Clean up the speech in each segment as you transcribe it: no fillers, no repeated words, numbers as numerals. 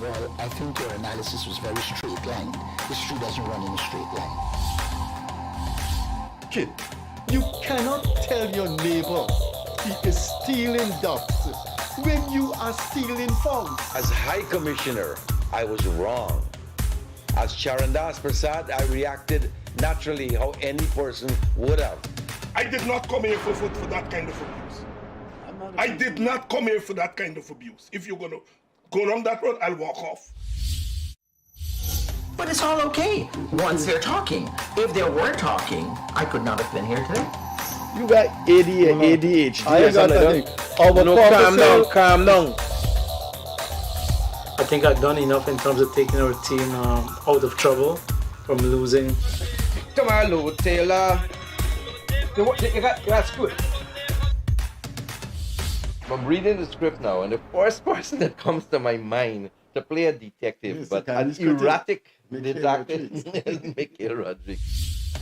Well, I think your analysis was very straight line. History doesn't run in a straight line. Kid, you cannot tell your neighbor he is stealing ducks when you are stealing funds. As High Commissioner, I was wrong. As Akash Persaud, I reacted naturally how any person would have. I did not come here for that kind of abuse. I did not come here for that kind of abuse. If you're going to go down that road, I'll walk off. But it's all okay once they're talking. If they were talking, I could not have been here today. You got ADHD. I got nothing. Calm down. I think I've done enough in terms of taking our team out of trouble from losing. Come on, Lou Taylor. That's good. I'm reading the script now, and the first person that comes to my mind to play a detective, Yes, but okay, an he's good too. erratic Mikhail detective, Mikhail Rodriguez.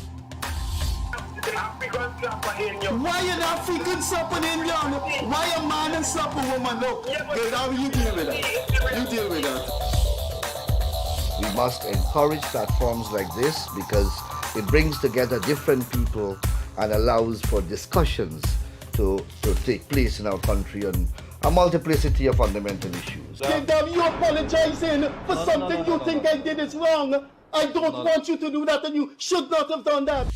Why an African slap an Indian? Why a man and slap a woman? Look, how you deal with that? You deal with that. We must encourage platforms like this because it brings together different people and allows for discussions to take place in our country on a multiplicity of fundamental issues. You apologizing for something you think I did is wrong. I don't want you to do that, and you should not have done that.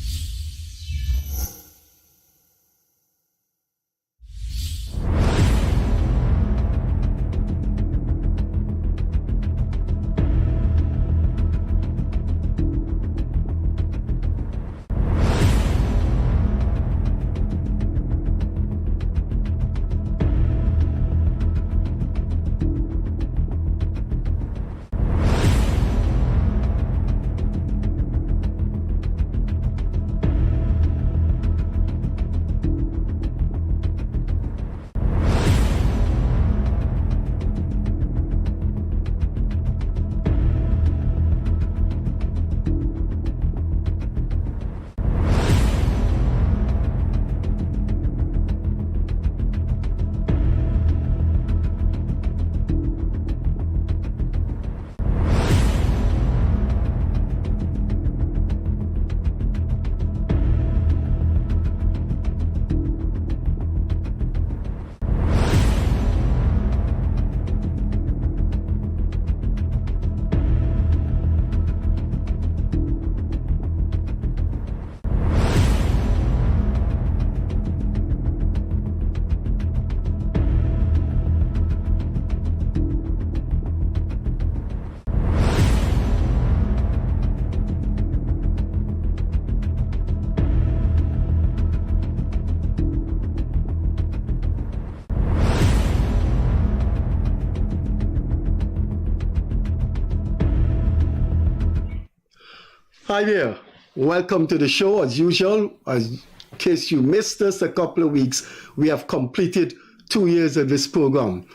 Hi there. Welcome to the show. As usual, in case you missed us a couple of weeks, we have completed 2 years of this program.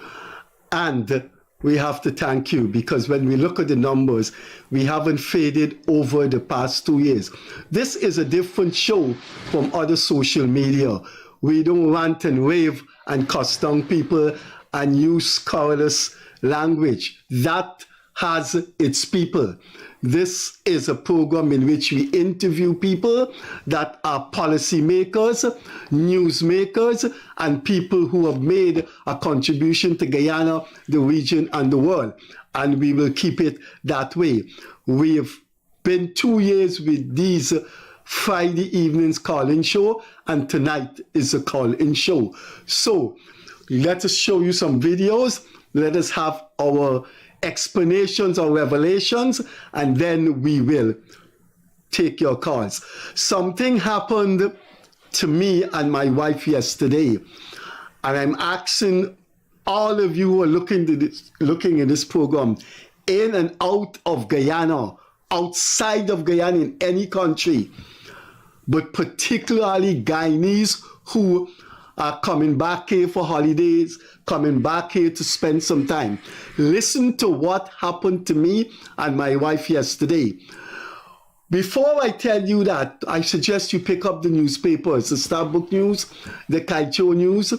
And we have to thank you because when we look at the numbers, we haven't faded over the past 2 years. This is a different show from other social media. We don't rant and rave and cuss down people and use scurrilous language. That has its people. This is a program in which we interview people that are policymakers, newsmakers, and people who have made a contribution to Guyana, the region, and the world. And we will keep it that way. We've been 2 years with these Friday evenings call-in show, and tonight is a call-in show. So let us show you some videos. Let us have our explanations or revelations, and then we will take your calls. Something happened to me and my wife yesterday, and I'm asking all of you who are looking at this program in and out of Guyana, outside of Guyana, in any country, but particularly Guyanese who are coming back here for holidays, coming back here to spend some time. Listen to what happened to me and my wife yesterday. Before I tell you that, I suggest you pick up the newspapers, the Starbuck News, the Kaicho News,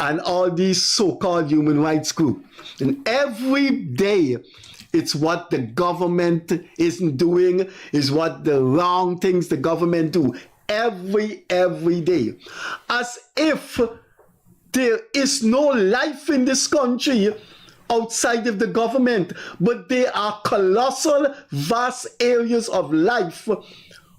and all these so-called human rights groups. And every day, it's what the government isn't doing, is what the wrong things the government do. Every day. As if there is no life in this country outside of the government, but there are colossal, vast areas of life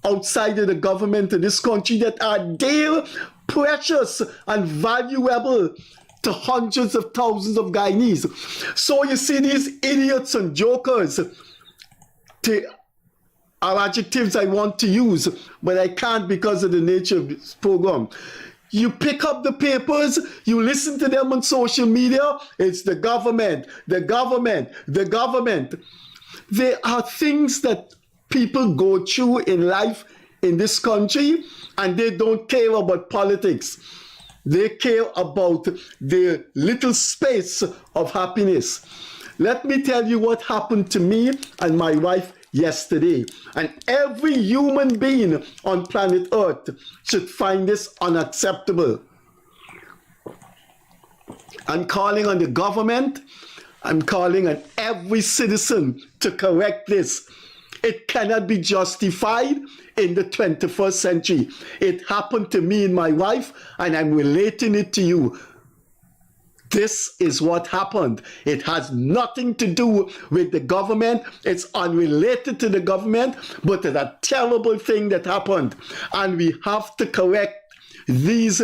outside of the government in this country that are dear, precious, and valuable to hundreds of thousands of Guyanese. So you see these idiots and jokers, are adjectives I want to use, but I can't because of the nature of this program. You pick up the papers, you listen to them on social media, it's the government, the government, the government. There are things that people go through in life in this country, and they don't care about politics. They care about their little space of happiness. Let me tell you what happened to me and my wife yesterday. And every human being on planet Earth should find this unacceptable. I'm calling on the government. I'm calling on every citizen to correct this. It cannot be justified in the 21st century. It happened to me and my wife, and I'm relating it to you. This is what happened. It has nothing to do with the government. It's unrelated to the government, but it's a terrible thing that happened. And we have to correct these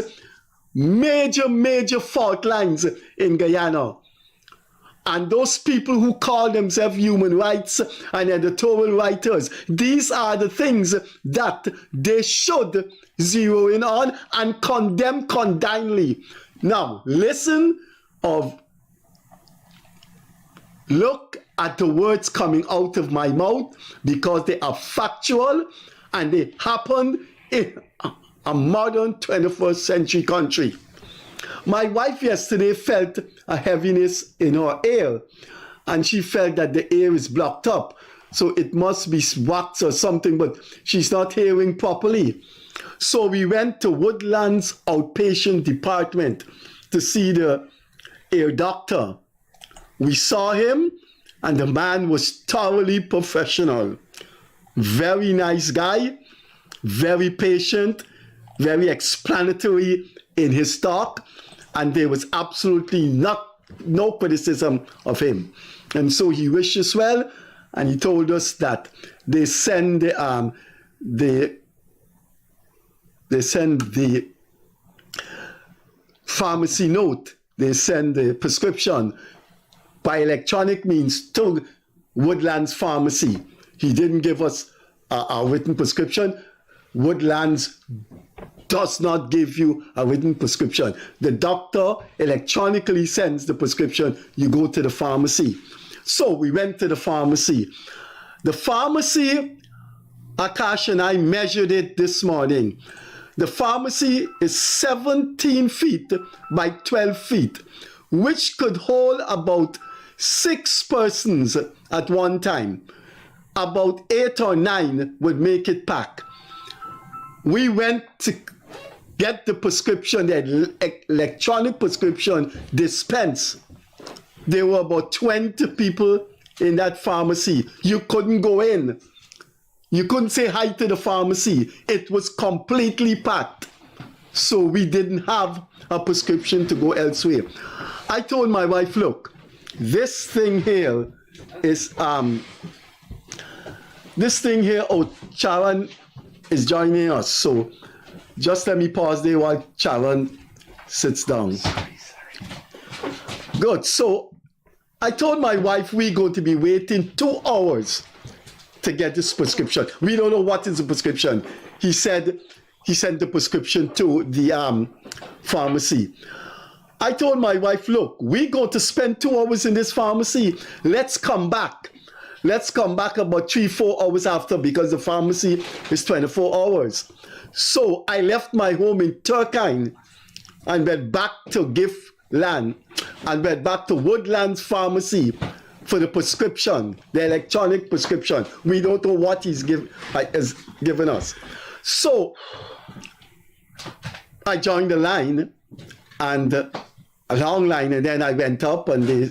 major fault lines in Guyana. And those people who call themselves human rights and editorial writers, these are the things that they should zero in on and condemn condignly. Now, look at the words coming out of my mouth, because they are factual and they happen in a modern 21st century country. My wife yesterday felt a heaviness in her ear, and she felt that the ear is blocked up. So it must be wax or something, but she's not hearing properly. So we went to Woodlands outpatient department to see the ear doctor. We saw him, and the man was thoroughly professional. Very nice guy, very patient, very explanatory in his talk, and there was absolutely no criticism of him. And so he wished us well, and he told us that they send the pharmacy note, they send the prescription by electronic means to Woodlands Pharmacy. He didn't give us a written prescription. Woodlands does not give you a written prescription. The doctor electronically sends the prescription. You go to the pharmacy. So we went to the pharmacy. The pharmacy, Akash and I measured it this morning. The pharmacy is 17 feet by 12 feet, which could hold about 6 persons at one time. About 8 or 9 would make it pack. We went to get the prescription, the electronic prescription dispense. There were about 20 people in that pharmacy. You couldn't go in. You couldn't say hi to the pharmacy. It was completely packed. So we didn't have a prescription to go elsewhere. I told my wife, look, this thing here is, oh, Sharon is joining us. So just let me pause there while Sharon sits down. Good. So I told my wife we're going to be waiting 2 hours to get this prescription. We don't know what is the prescription. He said he sent the prescription to the pharmacy. I told my wife, look, we're going to spend 2 hours in this pharmacy. Let's come back. Let's come back about 3-4 hours after, because the pharmacy is 24 hours. So I left my home in Turkine and went back to Giftland and went back to Woodlands Pharmacy for the prescription, the electronic prescription. We don't know what he's given us. So I joined the line, and a long line, and then I went up and they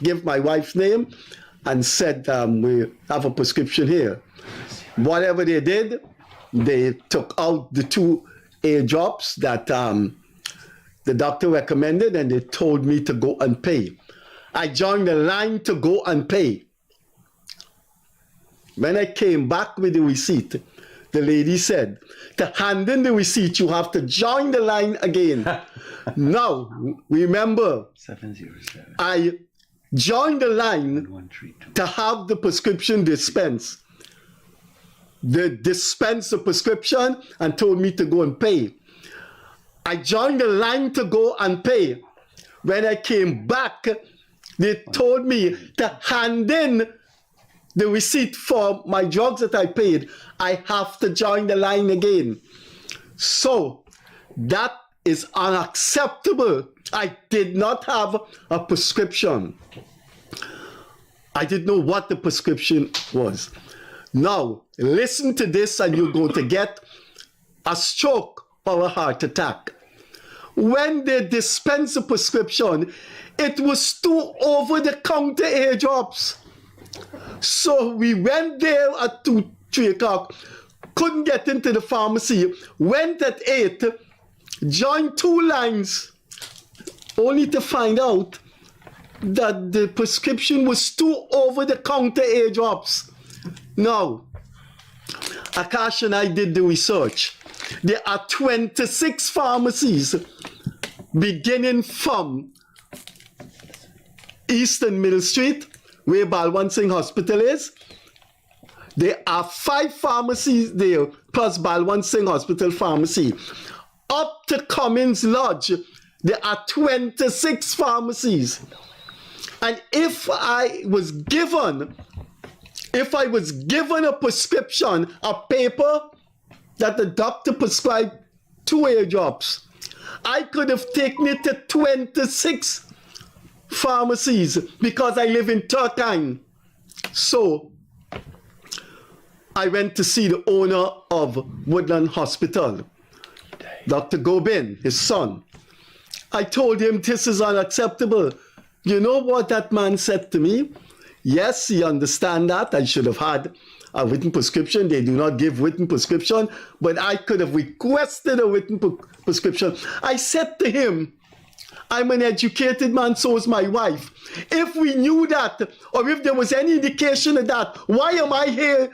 gave my wife's name and said, we have a prescription here. Whatever they did, they took out the 2 ear drops that the doctor recommended, and they told me to go and pay. I joined the line to go and pay. When I came back with the receipt, the lady said, to hand in the receipt, you have to join the line again. Now, remember, 707. I joined the line to have the prescription dispensed. They dispensed the prescription and told me to go and pay. I joined the line to go and pay. When I came back, they told me to hand in the receipt for my drugs that I paid. I have to join the line again. So that is unacceptable. I did not have a prescription. I didn't know what the prescription was. Now, listen to this and you're going to get a stroke or a heart attack. When they dispensed the prescription, it was 2 over-the-counter ear drops. So we went there at 2, 3 o'clock, couldn't get into the pharmacy, went at 8, joined 2 lines, only to find out that the prescription was 2 over-the-counter ear drops. Now, Akash and I did the research. There are 26 pharmacies beginning from Eastern Middle Street, where Balwant Singh Hospital is. There are 5 pharmacies there, plus Balwant Singh Hospital Pharmacy. Up to Cummins Lodge, there are 26 pharmacies. And if I was given a prescription, a paper that the doctor prescribed 2 ear drops, I could have taken it to 26 pharmacies because I live in Turkine. So I went to see the owner of Woodland Hospital, Dr. Gobin, his son. I told him this is unacceptable. You know what that man said to me? Yes, he understands that. I should have had a written prescription. They do not give written prescription, but I could have requested a written prescription. I said to him, I'm an educated man, so is my wife. If we knew that, or if there was any indication of that, why am I here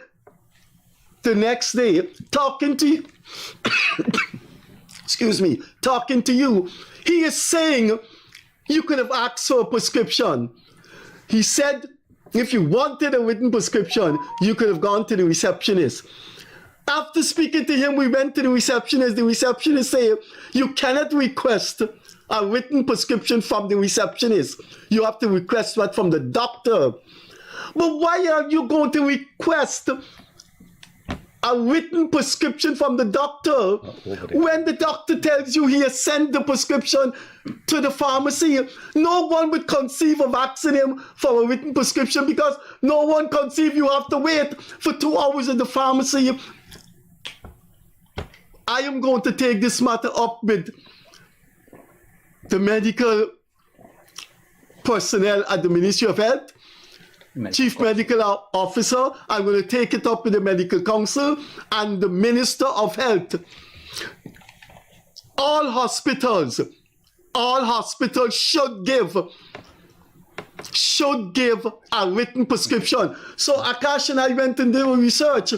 the next day talking to you? Excuse me, talking to you. He is saying you could have asked for a prescription. He said if you wanted a written prescription, you could have gone to the receptionist. After speaking to him, we went to the receptionist. The receptionist said, you cannot request a written prescription from the receptionist. You have to request that from the doctor. But why are you going to request a written prescription from the doctor when the doctor tells you he has sent the prescription to the pharmacy? No one would conceive of asking him for a written prescription because no one conceive you have to wait for 2 hours at the pharmacy. I am going to take this matter up with the medical personnel at the Ministry of Health, Chief Medical Officer. I'm going to take it up with the Medical Council and the Minister of Health. All hospitals should give a written prescription. So Akash and I went and did research.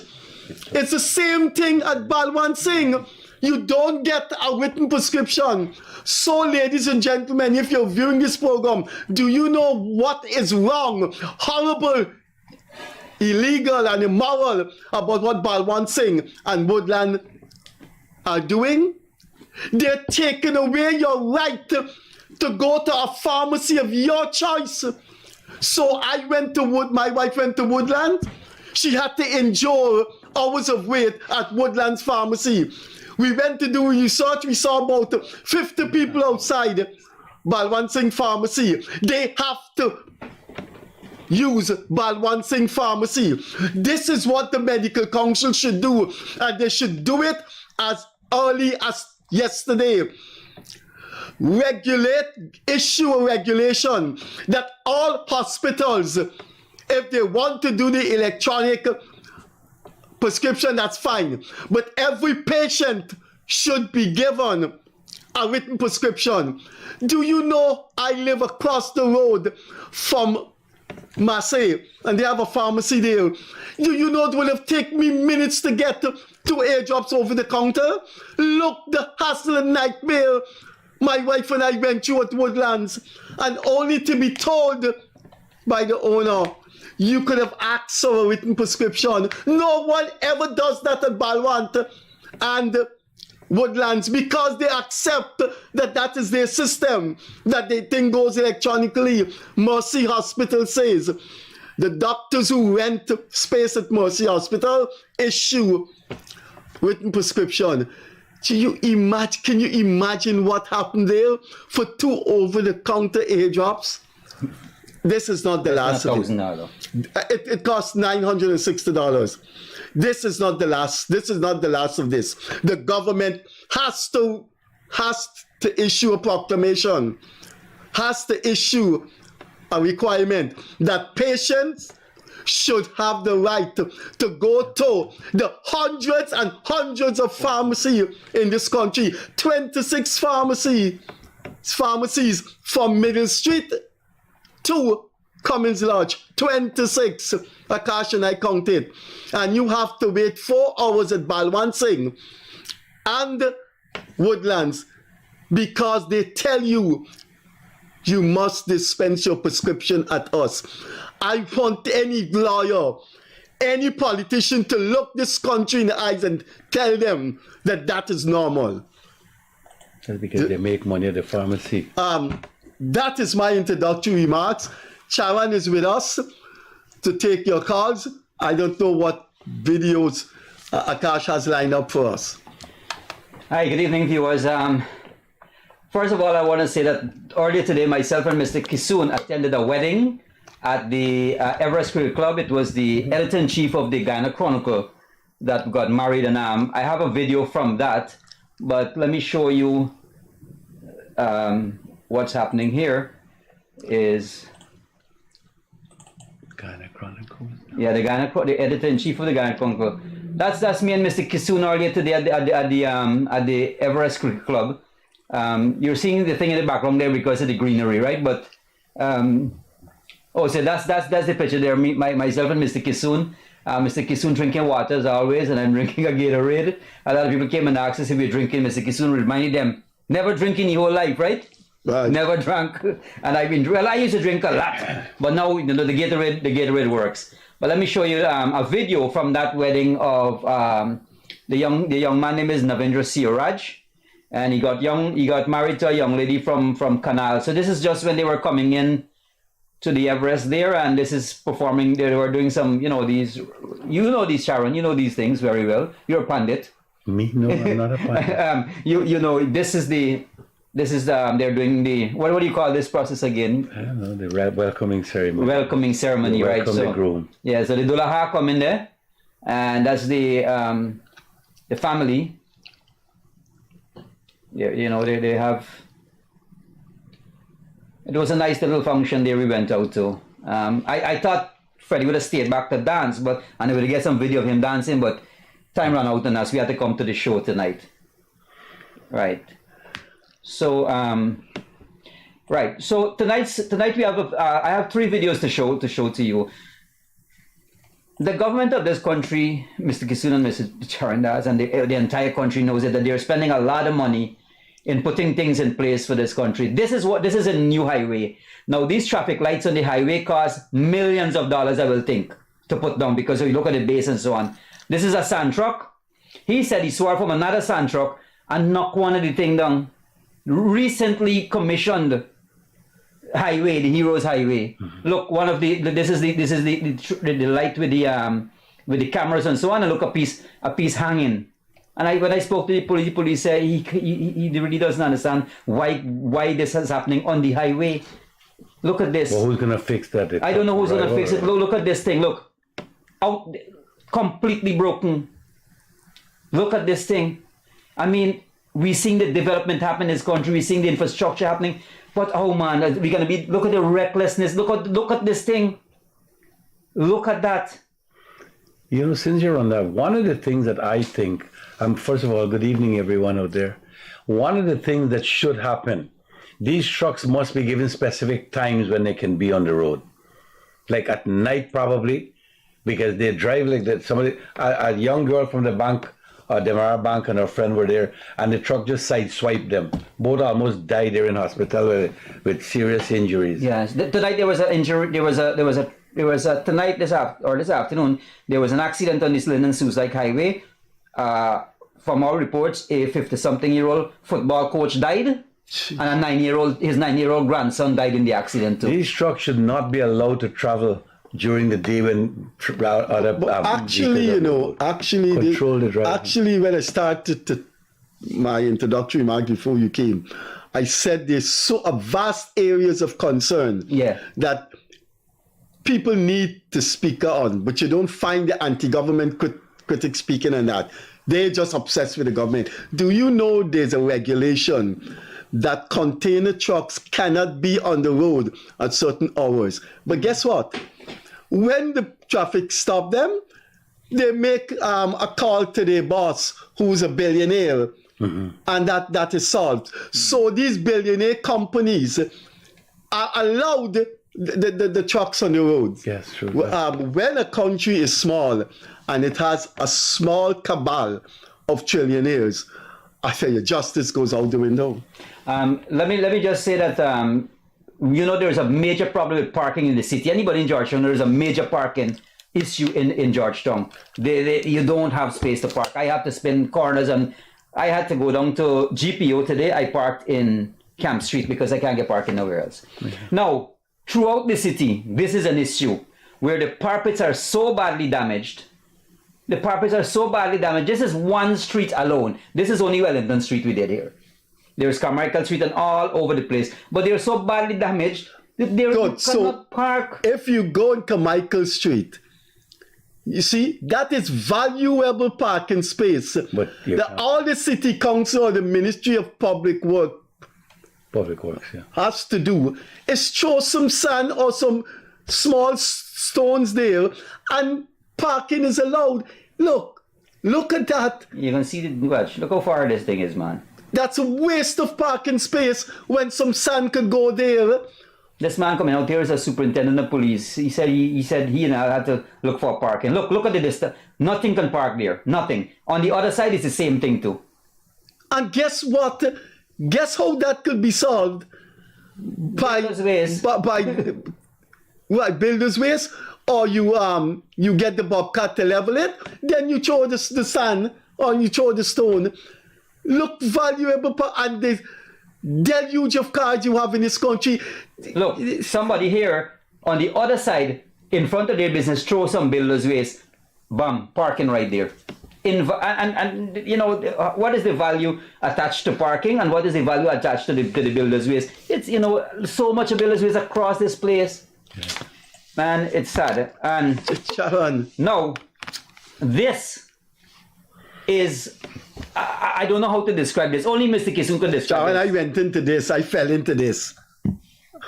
It's the same thing at Balwant Singh. You don't get a written prescription. So, ladies and gentlemen, if you're viewing this program, do you know what is wrong, horrible, illegal, and immoral about what Balwant Singh and Woodland are doing? They're taking away your right to go to a pharmacy of your choice. So my wife went to Woodland. She had to endure hours of wait at Woodland's pharmacy. We went to do research. We saw about 50 people outside Balwant Singh Pharmacy. They have to use Balwant Singh Pharmacy. This is what the Medical Council should do, and they should do it as early as yesterday. issue a regulation that all hospitals, if they want to do the electronic prescription, that's fine. But every patient should be given a written prescription. Do you know I live across the road from Marseille and they have a pharmacy there? Do you know it will have taken me minutes to get to airdrops over the counter? Look, the hassle and nightmare my wife and I went through at Woodlands, and only to be told by the owner, you could have asked for a written prescription. No one ever does that at Balwant and Woodlands, because they accept that that is their system, that they think goes electronically. Mercy Hospital says the doctors who rent space at Mercy Hospital issue written prescription. Can you imagine what happened there for 2 over-the-counter airdrops? This is not the last of it. It costs $960. This is not the last. This is not the last of this. The government has to issue a proclamation, has to issue a requirement that patients should have the right to go to the hundreds and hundreds of pharmacies in this country. 26 pharmacies from Middle Street to Cummins Lodge. 26. Akash and I counted. And you have to wait 4 hours at Balwant Singh and Woodlands because they tell you you must dispense your prescription at us. I want any lawyer, any politician to look this country in the eyes and tell them that that is normal. That's because they make money at the pharmacy. That is my introductory remarks. Sharon is with us to take your calls. I don't know what videos Akash has lined up for us. Hi, good evening, viewers. First of all, I want to say that earlier today, myself and Mr. Kissoon attended a wedding at the Everest Career Club. It was the editor-in-chief of the Guyana Chronicle that got married, and I have a video from that, but let me show you what's happening here is... Guyana Chronicle. Yeah, the editor-in-chief of the Guyana Chronicle. That's me and Mr. Kissoon earlier today at the Everest Career Club. You're seeing the thing in the background there because of the greenery, right? But so that's the picture there. Myself and Mr. Kissoon. Mr. Kissoon drinking water as always, and I'm drinking a Gatorade. A lot of people came and asked us if we're drinking. Mr. Kissoon reminded them, never drink in your whole life, right? Right. Never drank. And I used to drink a lot, but now the Gatorade works. But let me show you a video from that wedding of the young man name is Navendra Sioraj. And he got married to a young lady from Canal. So this is just when they were coming in to the Everest there, and this is performing. They were doing some, these, Sharon, you know these things very well. You're a pundit. Me? No, I'm not a pundit. This is they're doing the, what do you call this process again? I don't know, the welcoming ceremony. Welcoming ceremony, right? Welcome the groom. Yeah, so the Dulaha come in there, and that's the family. Yeah, they have. It was a nice little function there we went out to. I thought Freddie would have stayed back to dance, and we would get some video of him dancing, but time ran out on us. We had to come to the show tonight. Right. So So tonight we have I have 3 videos to show to you. The government of this country, Mr. Kissoon and Mr. Charandas, and the entire country knows it, that they're spending a lot of money in putting things in place for this country. This is a new highway. Now, these traffic lights on the highway cost millions of dollars, I will think, to put down, because if you look at the base and so on. This is a sand truck. He said he swore from another sand truck and knocked one of the thing down. Recently commissioned highway, the Heroes Highway. Mm-hmm. Look, one of this is the light with the cameras and so on. And look, a piece hanging. And when I spoke to the police said he really doesn't understand why this is happening on the highway. Look at this. Well, who's gonna fix that? I don't know who's gonna fix it. Look at this thing. Look, out, completely broken. Look at this thing. I mean, we're seeing the development happen in this country, we're seeing the infrastructure happening. But oh man, we're gonna be, look at the recklessness, look at this thing. Look at that. You know, since you're on that, one of the things that I think, first of all, good evening everyone out there. One of the things that should happen, these trucks must be given specific times when they can be on the road. Like at night probably, because they drive like that. Somebody, a young girl from the bank, Demara Bank, and her friend were there, and the truck just sideswiped them. Both almost died there in hospital with serious injuries. Yes, tonight there was an injury. There was a tonight this afternoon there was an accident on this Linden Suicide Highway. From our reports, a 50-something-year-old football coach died, and his 9-year-old grandson died in the accident too. These trucks should not be allowed to travel during the day when actually, when I started my introductory remark before you came, I said there's so vast areas of concern that people need to speak on, but you don't find the anti-government critics speaking on that. They're just obsessed with the government. Do you know there's a regulation that container trucks cannot be on the road at certain hours? But guess what? When the traffic stop them, they make a call to their boss, who's a billionaire, and that is solved. So these billionaire companies are allowed the trucks on the road. Yes, true. When a country is small and it has a small cabal of trillionaires, I tell you, justice goes out the window. Let me just say that there's a major problem with parking in the city. Anybody in Georgetown, there's a major parking issue in Georgetown. You don't have space to park. I have to spin corners, and I had to go down to GPO today. I parked in Camp Street because I can't get parking nowhere else. Now, throughout the city, this is an issue where the parapets are so badly damaged. This is one street alone. This is only Wellington Street we did here. There's Carmichael Street and all over the place. But they're so badly damaged that you cannot park. If you go on Carmichael Street, you see, that is valuable parking space. But all the city council or the Ministry of Public Works has to do is throw some sand or some small stones there, and parking is allowed. Look at that. You can see look how far this thing is, man. That's a waste of parking space when some sand could go there. This man coming out here is a superintendent of police. He said he and I had to look for parking. Look at the distance. Nothing can park there. Nothing. On the other side, it's the same thing too. And guess what? Guess how that could be solved? By builder's waste? Or you get the bobcat to level it, then you throw the sand or you throw the stone. Look, valuable, and the deluge of cars you have in this country. Look, somebody here on the other side, in front of their business, throw some builder's waste. Bam, parking right there. What is the value attached to parking, and what is the value attached to the builder's waste? It's so much of builder's waste across this place. Man, it's sad. And Sharon, now this is I don't know how to describe this. Only Mr. Kissoon could describe Sharon, this. I went into this. I fell into this.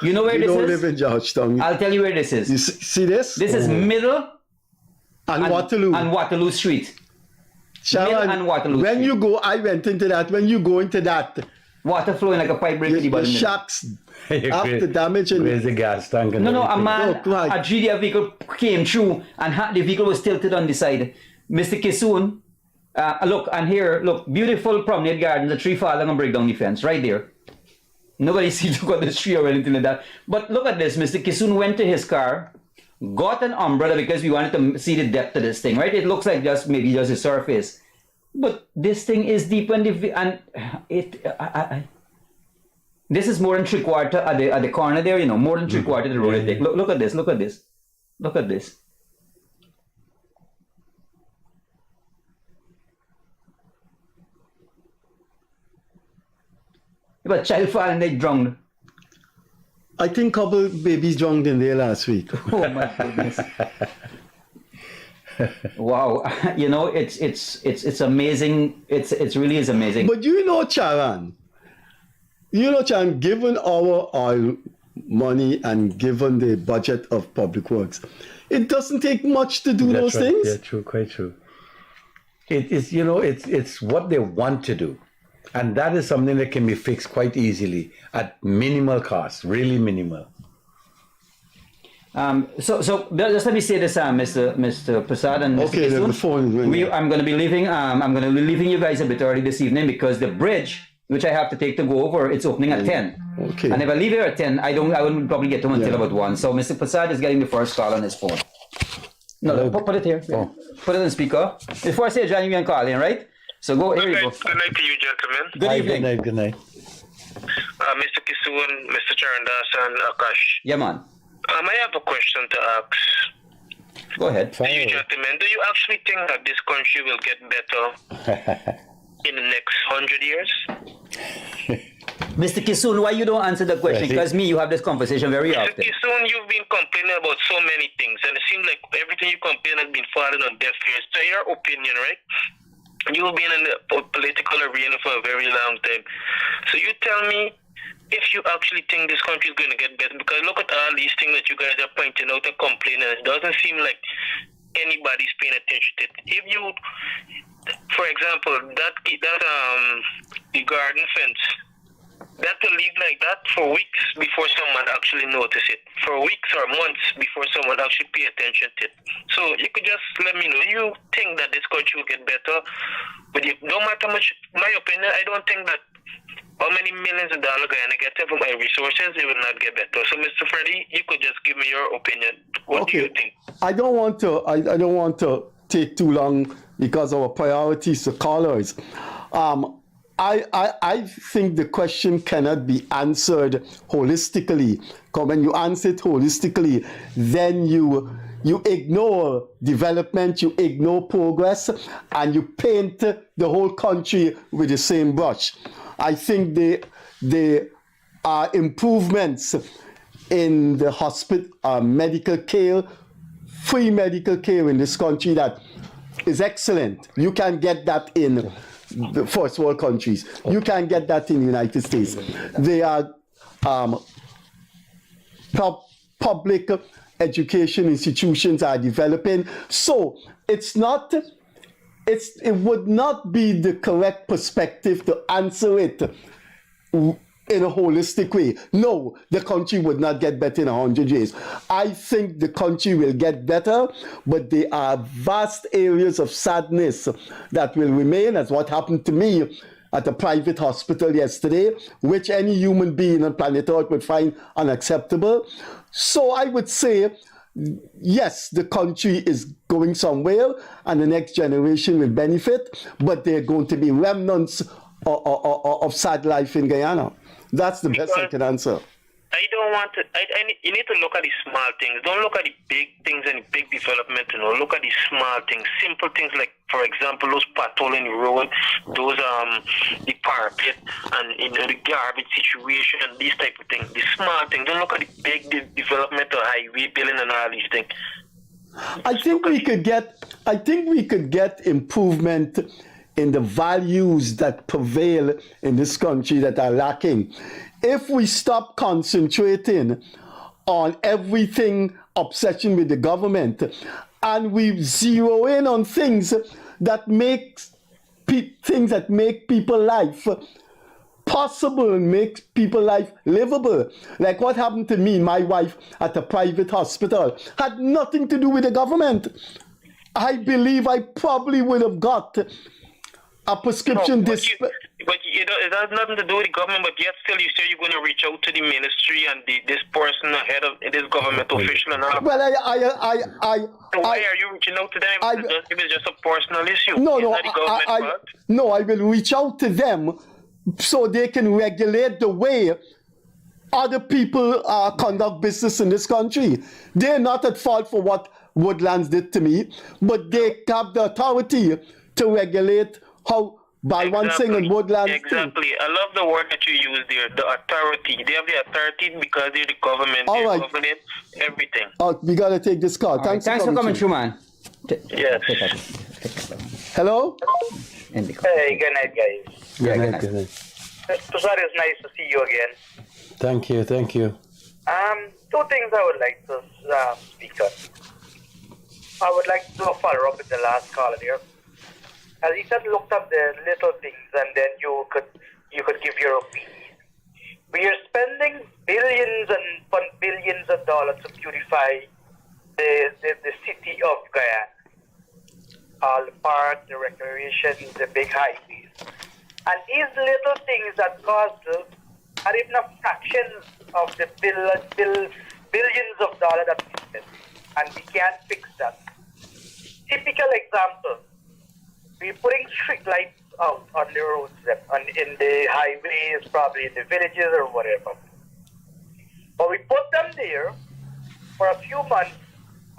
You know where this is? You don't live in Georgetown. I'll tell you where this is. You see this? This is Middle and Waterloo. And Waterloo Street. Sharon, Middle and Waterloo when Street. you go, I went into that. When you go into that, water flowing like a pipe break. the shacks after damage. Where's the gas tank? No, a man, a GDF vehicle came through and the vehicle was tilted on the side. Mr. Kissoon, look, beautiful promenade garden, the tree falling and break down the fence, right there. Nobody sees to cut the tree or anything like that. But look at this, Mr. Kissoon went to his car, got an umbrella because we wanted to see the depth of this thing, right? It looks like maybe just the surface. But this thing is deep this is more than 3/4 at the corner there, more than 3/4 of the road. Look at this. But child fall and they drowned. I think a couple babies drowned in there last week. Oh my goodness. Wow, it's amazing. It's really is amazing. But Charan, given our oil money and given the budget of public works, it doesn't take much to do those things. Yeah, true, quite true. It is, it's what they want to do. And that is something that can be fixed quite easily at minimal cost, really minimal. So just let me say this, Mr. Persaud and Mr. Okay, Kissoon. the phone is ringing. I'm going to be leaving. I'm going to be leaving you guys a bit early this evening because the bridge, which I have to take to go over, it's opening at 10. Okay. And if I leave here at 10, I wouldn't probably get home until about 1. So Mr. Persaud is getting the first call on his phone. No, put it here. Oh. Put it on speaker. Before I say Johnny, you can call in, right? So here you go. Good night to you, gentlemen. Good evening. Good night. Mr. Kissoon, Mr. Charandas, and Akash. Yeah, man. I have a question to ask. Go ahead. To you, gentlemen, do you actually think that this country will get better in the next 100 years? Mr. Kissoon, why you don't answer the question? Because you have this conversation very often. Mr. Kissoon, you've been complaining about so many things, and it seems like everything you complain has been falling on deaf ears. So your opinion, right? You've been in the political arena for a very long time. So you tell me if you actually think this country is going to get better, because look at all these things that you guys are pointing out and complaining. It doesn't seem like anybody's paying attention to it. If you, for example, the garden fence, that will leave like that for weeks before someone actually notice it. For weeks or months before someone actually pay attention to it. So you could just let me know. You think that this country will get better, but no matter how much, my opinion, I don't think that how many millions of dollars Guyana get from my resources, it will not get better. So Mr. Freddie, you could just give me your opinion. What do you think? I don't want to take too long because our priorities are callers. I think the question cannot be answered holistically. Because when you answer it holistically, then you ignore development, you ignore progress, and you paint the whole country with the same brush. I think there are improvements in the hospital, medical care, free medical care in this country that is excellent. You can get that in the first world countries. You can get that in the United States. There are public education institutions are developing. So it would not be the correct perspective to answer it in a holistic way. No, the country would not get better in 100 years. I think the country will get better, but there are vast areas of sadness that will remain, as what happened to me at a private hospital yesterday, which any human being on planet Earth would find unacceptable. So I would say, yes, the country is going somewhere and the next generation will benefit, but there are going to be remnants of sad life in Guyana. That's the best I can answer. I don't want to. You need to look at the small things. Don't look at the big things and the big development. Look at the small things, simple things like, for example, those potholes in the road, those the parapet, and the garbage situation, and these type of things. The small things. Don't look at the big development or highway building and all these things. I think we could get improvement in the values that prevail in this country that are lacking. If we stop concentrating on everything, obsession with the government, and we zero in on things that make people life possible and make people life livable. Like what happened to me, my wife at a private hospital, had nothing to do with the government. I believe I probably would have got a prescription. But it has nothing to do with the government, but yet still you say you're going to reach out to the ministry and this person ahead of this government official and all. Well, so why are you reaching out to them if it's just a personal issue? No, I will reach out to them so they can regulate the way other people conduct business in this country. They're not at fault for what Woodlands did to me, but they have the authority to regulate how Balwansing and Woodlands. Exactly. I love the word that you use there, the authority. They have the authority because they're the government. They're governing everything. We got to take this call. Thanks for coming through, man. Yes. Hello? Hey, good night, guys. Good night, good night. Mr. Persaud, it's nice to see you again. Thank you, thank you. Two things I would like to speak on. I would like to do a follow-up with the last caller there. As he said, looked up the little things, and then you could give your opinion. We are spending billions and billions of dollars to beautify the city of Guyana. All the parks, the recreation, the big highways. And these little things that cost are even a fraction of the billions of dollars that we spend. And we can't fix that. Typical example, we're putting street lights out on the roads, in the highways, probably in the villages or whatever. But we put them there for a few months,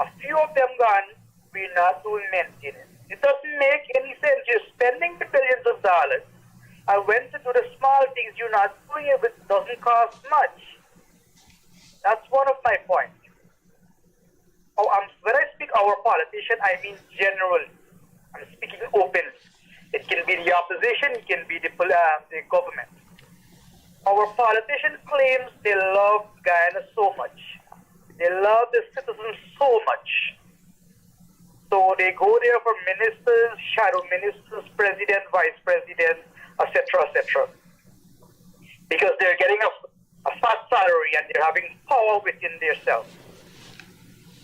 a few of them gone, we're not doing maintenance. It doesn't make any sense. You're spending the billions of dollars, and when to do the small things, you're not doing it, it doesn't cost much. That's one of my points. When I speak our politician, I mean generally. I'm speaking openly. It can be the opposition, it can be the government. Our politician claims they love Guyana so much. They love the citizens so much. So they go there for ministers, shadow ministers, president, vice president, etc., etc. Because they're getting a fat salary and they're having power within themselves.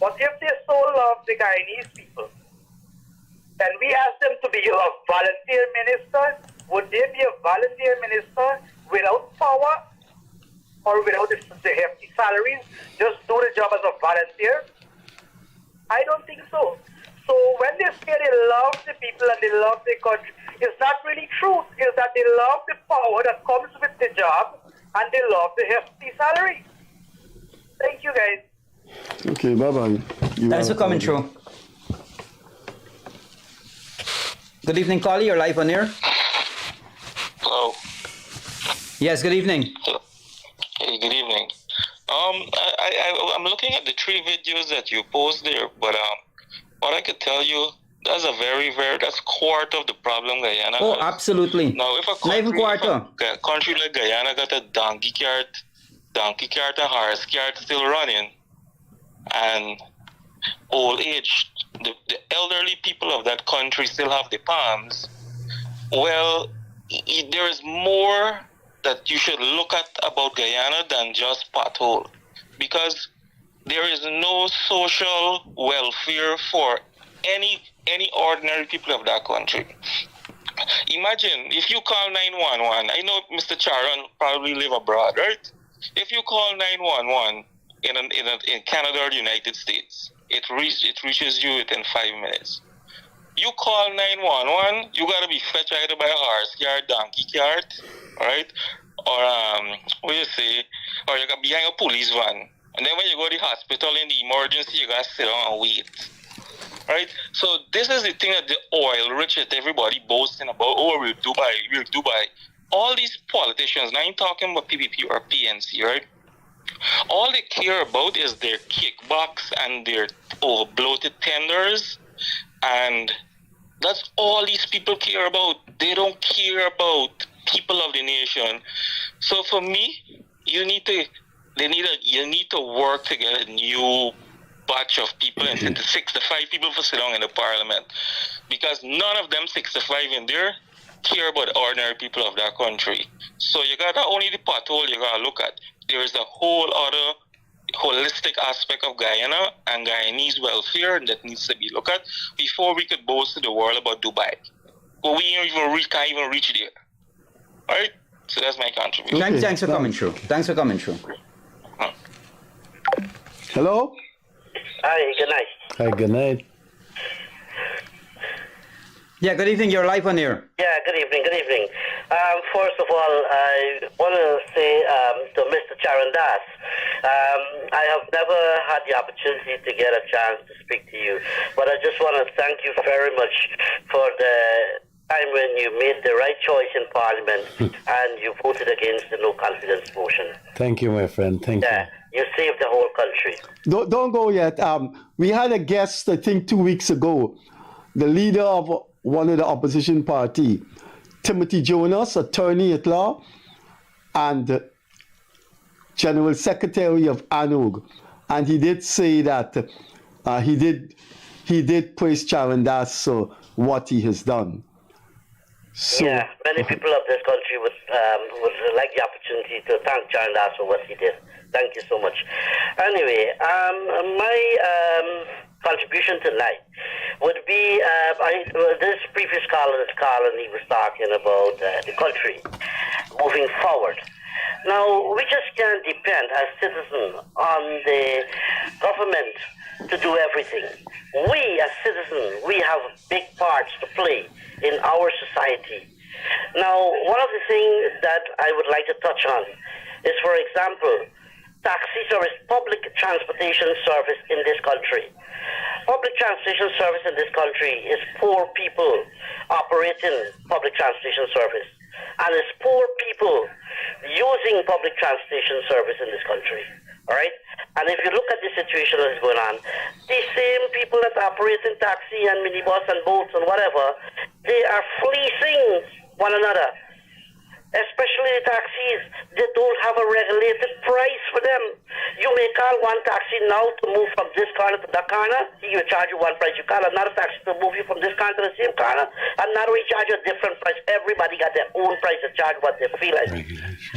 But if they so love the Guyanese people, and we ask them to be a volunteer minister, would they be a volunteer minister without power or without the hefty salaries? Just do the job as a volunteer? I don't think so. So when they say they love the people and they love the country, it's not really true. It's that they love the power that comes with the job and they love the hefty salary. Thank you, guys. Okay, bye-bye. Thanks for coming through. Good evening, Collie. You're live on air. Hello. Yes, good evening. Hey, good evening. I'm looking at the 3 videos that you post there, but what I could tell you, that's that's quarter of the problem Guyana Oh, has. absolutely. Now, if a country like Guyana got a donkey cart and horse cart still running, and old age, the elderly people of that country still have the palms, well, there is more that you should look at about Guyana than just pothole, because there is no social welfare for any ordinary people of that country. Imagine if you call 911. I know Mr. Charan probably live abroad, right? If you call 911 in Canada or the United States, it reaches you within 5 minutes. You call 911, you gotta be fetched either by a horse cart, donkey cart, right? Or what you say? Or you got behind a police van. And then when you go to the hospital in the emergency, you gotta sit down and wait. Right? So this is the thing that the oil rich that everybody boasting about. Oh, we're Dubai. All these politicians, now I'm talking about PPP or PNC, right? All they care about is their kickbacks and their over-bloated tenders, and that's all these people care about. They don't care about people of the nation. So for me, you need to work to get a new batch of people, and 65 people for sit down in the parliament, because none of them 65 in there care about the ordinary people of that country. So you got not only the pothole you gotta look at, there is a whole other holistic aspect of Guyana and Guyanese welfare that needs to be looked at before we could boast to the world about Dubai. But we can't even reach there. Alright? So that's my contribution. Okay. Thanks for coming through. Thanks for coming through. Hello? Hi, good night. Hi, good night. Yeah, good evening. You're live on air. Yeah, good evening. First of all, I want to say to Mr. Charandas, I have never had the opportunity to get a chance to speak to you, but I just want to thank you very much for the time when you made the right choice in Parliament and you voted against the no confidence motion. Thank you, my friend. Thank you. You saved the whole country. Don't go yet. We had a guest, I think 2 weeks ago, the leader of one of the opposition party, Timothy Jonas, attorney at law, and General Secretary of ANOG. And he did say that he did praise Charan Das for what he has done. So, yeah, many people of this country would like the opportunity to thank Charan Das for what he did. Thank you so much. Anyway, my contribution tonight would be this previous caller, and he was talking about the country moving forward. Now, we just can't depend as citizens on the government to do everything. We as citizens, we have big parts to play in our society. Now, one of the things that I would like to touch on is, for example, taxi service, public transportation service in this country. Public transportation service in this country is poor people operating public transportation service. And it's poor people using public transportation service in this country. All right? And if you look at the situation that is going on, the same people that operate in taxi and minibus and boats and whatever, they are fleecing one another. Especially the taxis, they don't have a regulated price for them. You may call one taxi now to move from this corner to that corner, he will charge you one price. You call another taxi to move you from this corner to the same corner, another will charge you a different price. Everybody got their own price to charge what they feel like.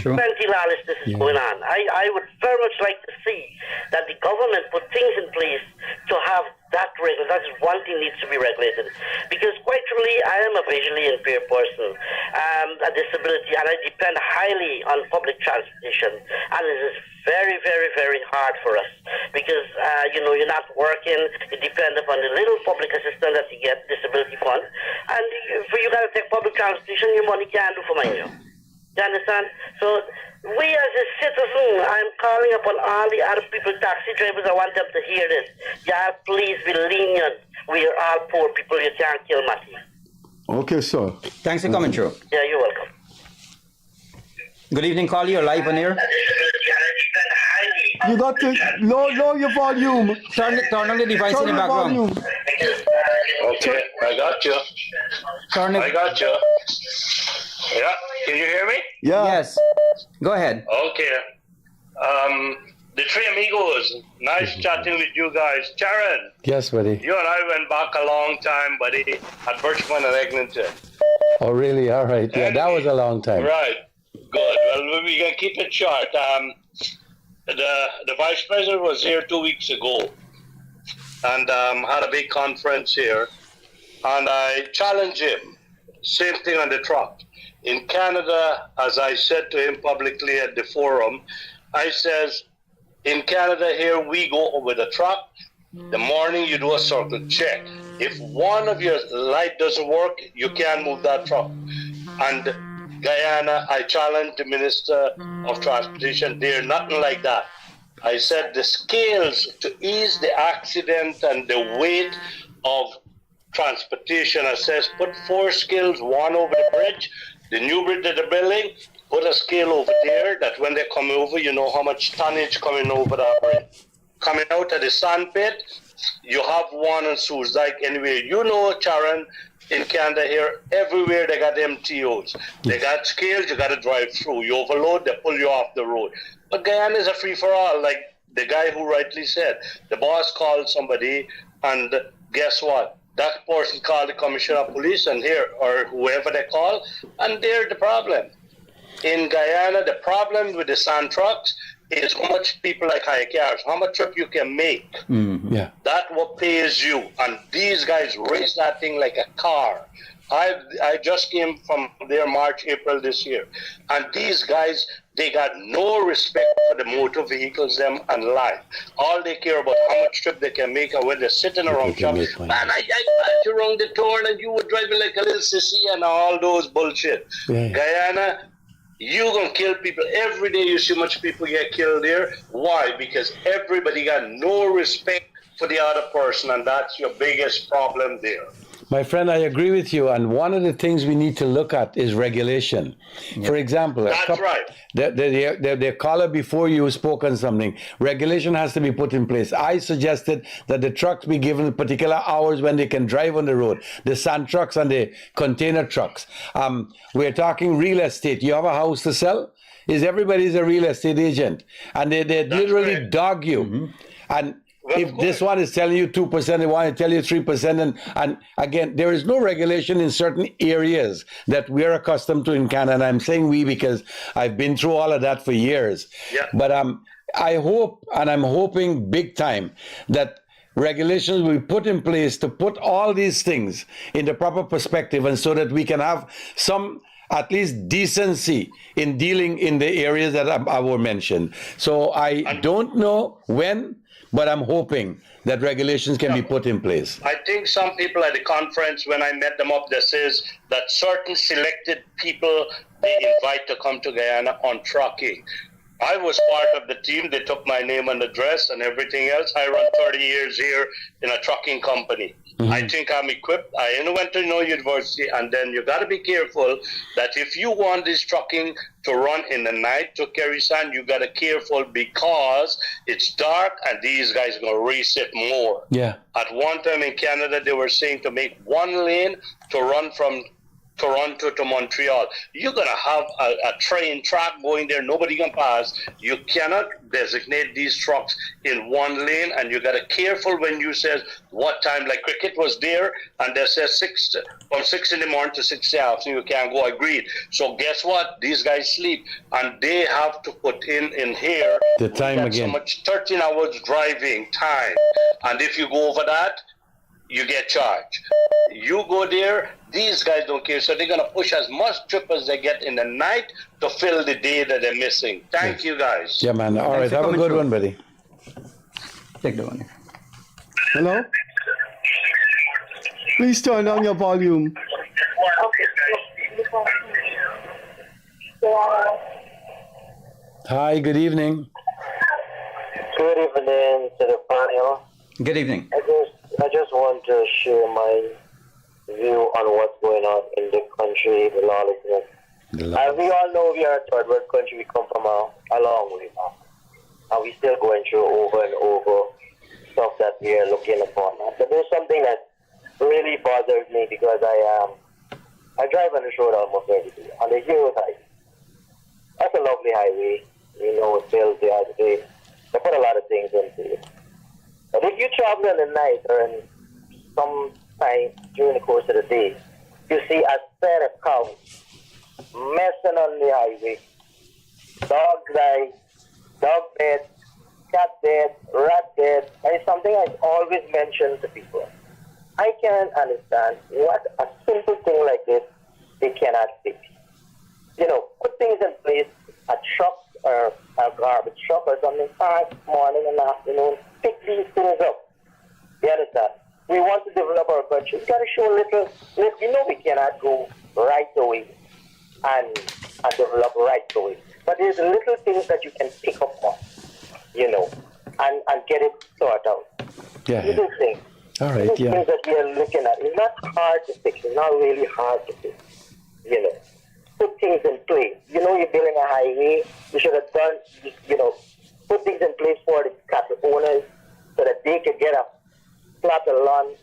Plenty lawlessness is going on. I would very much like to see that the government put things in place to have that regulated. That is one thing needs to be regulated. Because quite truly, I am a visually impaired person, a disability, and I depend highly on public transportation. And it is very, very, very hard for us because, you're not working. You depend upon the little public assistance that you get, disability fund. And you got to take public transportation, your money can't do for money. You understand? So we as a citizen, I'm calling upon all the other people, taxi drivers, I want them to hear this. Yeah, please be lenient. We are all poor people. You can't kill Matty. okay, sir. Thanks for coming through. Yeah, you're welcome. Good evening, caller. You're live on air. You got to lower your volume. Turn on the device in the background. Volume. Okay, I got you. I got you. Yeah, can you hear me? Yeah. Yes. Go ahead. Okay. The three amigos, nice chatting with you guys. Charan, Yes, buddy. you and I went back a long time, buddy, at Birchman and Eglinton. Oh, really? All right. Yeah, that was a long time. Right. Good. Well, we can keep it short. The vice president was here 2 weeks ago and had a big conference here. And I challenged him. Same thing on the truck. In Canada, as I said to him publicly at the forum, I says, in Canada here, we go with a truck. The morning you do a circle check. If one of your light doesn't work, you can't move that truck. And Guyana, I challenged the Minister of Transportation there, nothing like that. I said the scales to ease the accident and the weight of transportation. I says put 4 scales, one over the bridge, the new bridge that they're building, put a scale over there that when they come over, you know how much tonnage coming over that bridge. Coming out of the sand pit, you have one on Sue's Dyke anywhere. You know, Charan, in Canada here, everywhere they got MTOs. They got scales, you got to drive through. You overload, they pull you off the road. But Guyana is a free-for-all, like the guy who rightly said. The boss called somebody, and guess what? That person called the commissioner of police, and here, or whoever they call, and they're the problem. In Guyana, the problem with the sand trucks is how much people like hire cars, how much trip you can make. Yeah. That what pays you. And these guys race that thing like a car. I just came from there March, April this year. And these guys, they got no respect for the motor vehicles them and life. All they care about how much trip they can make, and when they're sitting around shop, man, I got you around the turn and you were driving like a little sissy and all those bullshit. Yeah. Guyana, you're going to kill people. Every day you see much people get killed there. Why? Because everybody got no respect for the other person, and that's your biggest problem there. My friend, I agree with you. And one of the things we need to look at is regulation. Yep. For example, that's right. The caller before you spoke on something. Regulation has to be put in place. I suggested that the trucks be given particular hours when they can drive on the road. The sand trucks and the container trucks. We're talking real estate. You have a house to sell? Everybody's a real estate agent. And they literally dog you. Mm-hmm. And if this one is telling you 2%, they want to tell you 3%. And again, there is no regulation in certain areas that we're accustomed to in Canada. I'm saying we because I've been through all of that for years. Yeah. But I hope, and I'm hoping big time, that regulations will be put in place to put all these things in the proper perspective, and so that we can have some at least decency in dealing in the areas that I were mentioned. So I don't know when, but I'm hoping that regulations can be put in place. I think some people at the conference, when I met them up, they says that certain selected people they invite to come to Guyana on trucking. I was part of the team. They took my name and address and everything else. I run 30 years here in a trucking company. Mm-hmm. I think I'm equipped. I went to university, and then you got to be careful that if you want this trucking to run in the night to carry sand, you got to be careful because it's dark and these guys are going to race it more. Yeah. At one time in Canada, they were saying to make one lane to run from Toronto to Montreal. You're going to have a train track going there. Nobody can pass. You cannot designate these trucks in one lane, and you got to be careful when you say what time. Like cricket was there, and they said from 6 in the morning to 6 in the afternoon, you can't go. Agreed. So guess what? These guys sleep, and they have to put in here the time again. So much 13 hours driving time, and if you go over that, you get charged. You go there, these guys don't care, so they're going to push as much trip as they get in the night to fill the day that they're missing. Thank you, guys. Yeah, man. All right, have a good one, buddy. Take the one. Hello? Please turn down your volume. Hi, good evening. Good evening to the panel. Good evening. I just want to share my view on what's going on in the country, the lawlessness. We all know we are a third world country. We come from a long way now. And we're still going through over and over stuff that we are looking upon. But there's something that really bothers me because I drive on the road almost every day. On the Heroes Highway. That's a lovely highway. You know, it's built the other day. They put a lot of things into it. But if you travel in the night or in some time during the course of the day, you see a set of cows messing on the highway. Dogs die, dog dead, cat dead, rat dead. And it's something I always mention to people. I can't understand what a simple thing like this they cannot fix. You know, put things in place, a truck or a garbage truck or something, fast morning and afternoon, pick these things up. You understand? We want to develop our country. We've got to show a little, we know we cannot go right away and develop right away. But there's little things that you can pick up on, you know, and get it sorted out. Yeah. Little things. All right, little yeah. things that we are looking at. It's not hard to fix. It's not really hard to fix, you know. Put things in place. You know, you're building a highway. You should have done, you know, put things in place for the cattle owners so that they could get a plot of land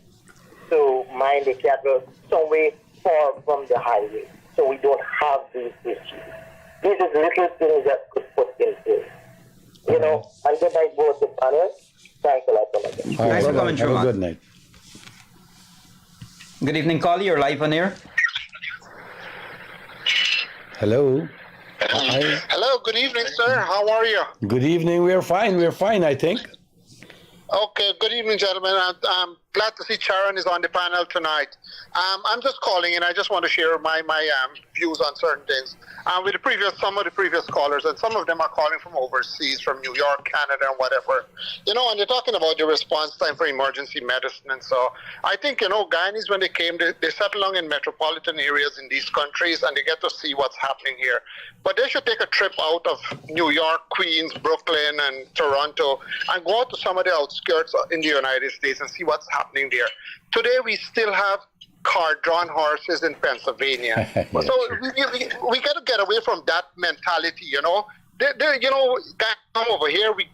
to mind the cattle somewhere far from the highway, so we don't have these issues. These are little things that could put in place. You know, and good night both the panel. Thanks a lot for my time. Thanks for coming through, Have a good night. Good evening, caller. You're live on air. Hello. Hi. Hello, good evening, sir. How are you? Good evening. We're fine, I think. Okay, good evening, gentlemen. I'm glad to see Charan is on the panel tonight. I'm just calling, and I just want to share my views on certain things with some of the previous callers, and some of them are calling from overseas, from New York, Canada, and whatever. You know, and they're talking about the response time for emergency medicine, and so I think, you know, Guyanese, when they came, they settle along in metropolitan areas in these countries, and they get to see what's happening here. But they should take a trip out of New York, Queens, Brooklyn, and Toronto, and go out to some of the outskirts in the United States and see what's happening there. Today, we still have drawn horses in Pennsylvania. Yeah, So we got to get away from that mentality, you know. You know, come over here, we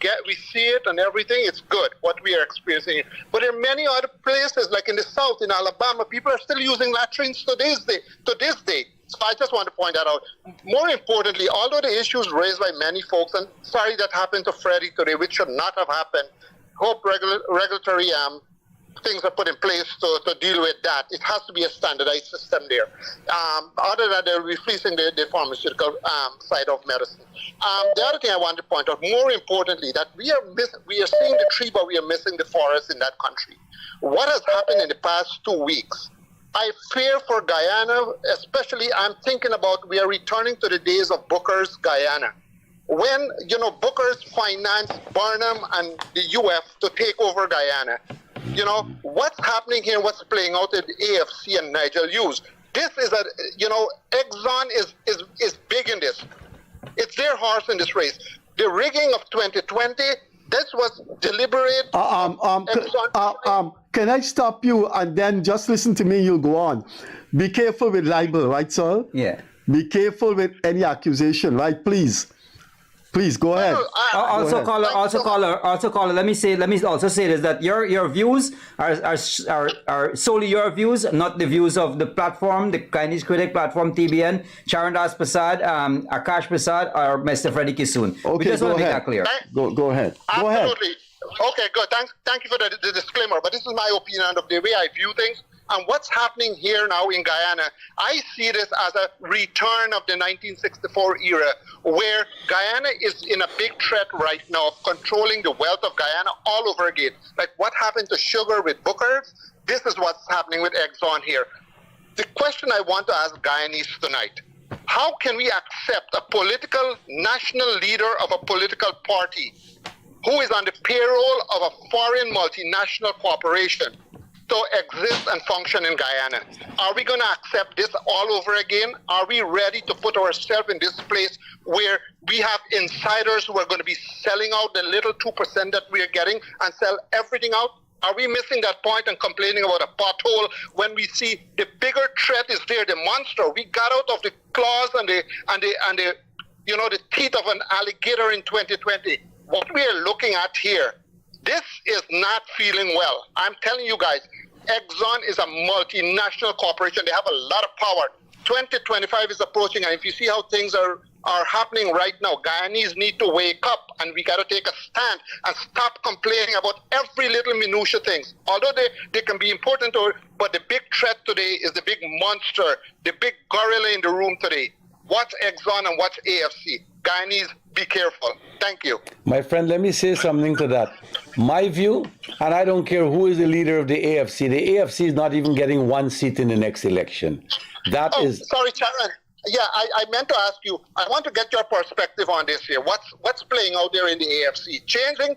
see it and everything. It's good what we are experiencing. But in many other places, like in the South, in Alabama, people are still using latrines to this day. So I just want to point that out. More importantly, although the issues raised by many folks, and sorry that happened to Freddie today, which should not have happened. Hope regulatory things are put in place to deal with that. It has to be a standardized system there. Other than that, they're refleecing the pharmaceutical side of medicine. The other thing I want to point out, more importantly, that we are seeing the tree, but we are missing the forest in that country. What has happened in the past 2 weeks? I fear for Guyana, especially I'm thinking about we are returning to the days of Booker's Guyana. When, you know, Booker's financed Barnum and the UF to take over Guyana. You know, what's happening here, what's playing out at the AFC and Nigel Hughes. This is Exxon is big in this. It's their horse in this race. The rigging of 2020, this was deliberate. Can I stop you and then just listen to me, you'll go on. Be careful with libel, right, sir? Yeah. Be careful with any accusation, right? Please, go ahead. Caller. Let me also say this, that your views are solely your views, not the views of the platform, the Guyanese Critic platform, TBN, Charandas Persaud, Akash Persaud, or Mr. Freddie Kissoon. Okay, we just want to make that clear. Go ahead. Absolutely. Okay, good. Thank you for the disclaimer. But this is my opinion of the way I view things. And what's happening here now in Guyana, I see this as a return of the 1964 era, where Guyana is in a big threat right now of controlling the wealth of Guyana all over again. Like what happened to sugar with Booker's, this is what's happening with Exxon here. The question I want to ask Guyanese tonight, how can we accept a political national leader of a political party who is on the payroll of a foreign multinational corporation to exist and function in Guyana? Are we going to accept this all over again? Are we ready to put ourselves in this place where we have insiders who are going to be selling out the little 2% that we are getting and sell everything out? Are we missing that point and complaining about a pothole when we see the bigger threat is there, the monster? We got out of the claws and the teeth of an alligator in 2020. What we are looking at here, this is not feeling well. I'm telling you guys, Exxon is a multinational corporation. They have a lot of power. 2025 is approaching, and if you see how things are happening right now, Guyanese need to wake up, and we got to take a stand and stop complaining about every little minutia things. Although they can be important, but the big threat today is the big monster, the big gorilla in the room today. What's Exxon and what's AFC? Guyanese, be careful. Thank you. My friend, let me say something to that. My view, and I don't care who is the leader of the AFC is not even getting one seat in the next election. Sorry, Chairman. Yeah, I meant to ask you, I want to get your perspective on this here. What's playing out there in the AFC? Changing,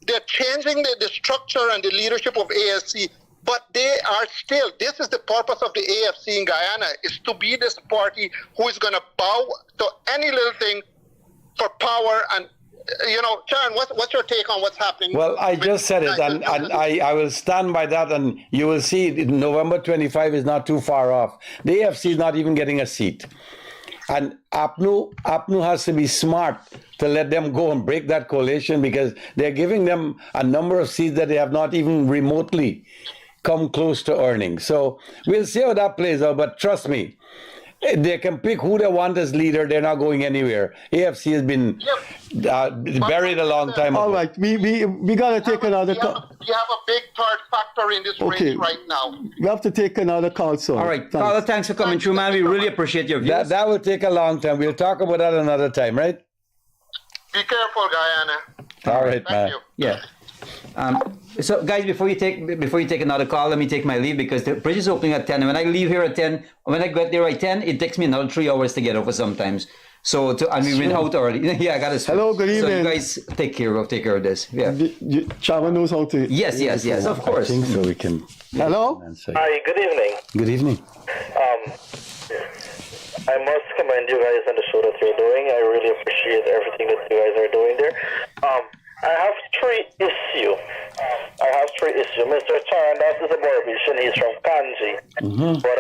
they're changing the structure and the leadership of AFC, but they are still, this is the purpose of the AFC in Guyana, is to be this party who is going to bow to any little thing for power. And, Sharon, what's your take on what's happening? Well, I just said it, and I will stand by that, and you will see November 25 is not too far off. The AFC is not even getting a seat. And APNU has to be smart to let them go and break that coalition, because they're giving them a number of seats that they have not even remotely come close to earning. So we'll see how that plays out, but trust me, they can pick who they want as leader. They're not going anywhere. AFC has been buried a long time ago. All right, we got to take another call. We have a big third factor in this race right now. We have to take another call, sir. All right, caller, thanks for coming through, man. We really appreciate your views. That will take a long time. We'll talk about that another time, right? Be careful, Guyana. All right, Thank man. you. Yeah. So guys, before you take another call, let me take my leave, because the bridge is opening at 10. And when I leave here at 10, when I get there at 10, it takes me another 3 hours to get over sometimes. And we've been out already. Yeah, I got to. Hello, good evening. So you guys take care of this. Yeah. Chava knows how to. Yes, of course. I think so. We can. Hello. Hi, good evening. Good evening. I must commend you guys on the show that you're doing. I really appreciate everything that you guys are doing there. I have three issues. Mr. Charandas is a Barbadian. He's from Kanji. Mm-hmm. But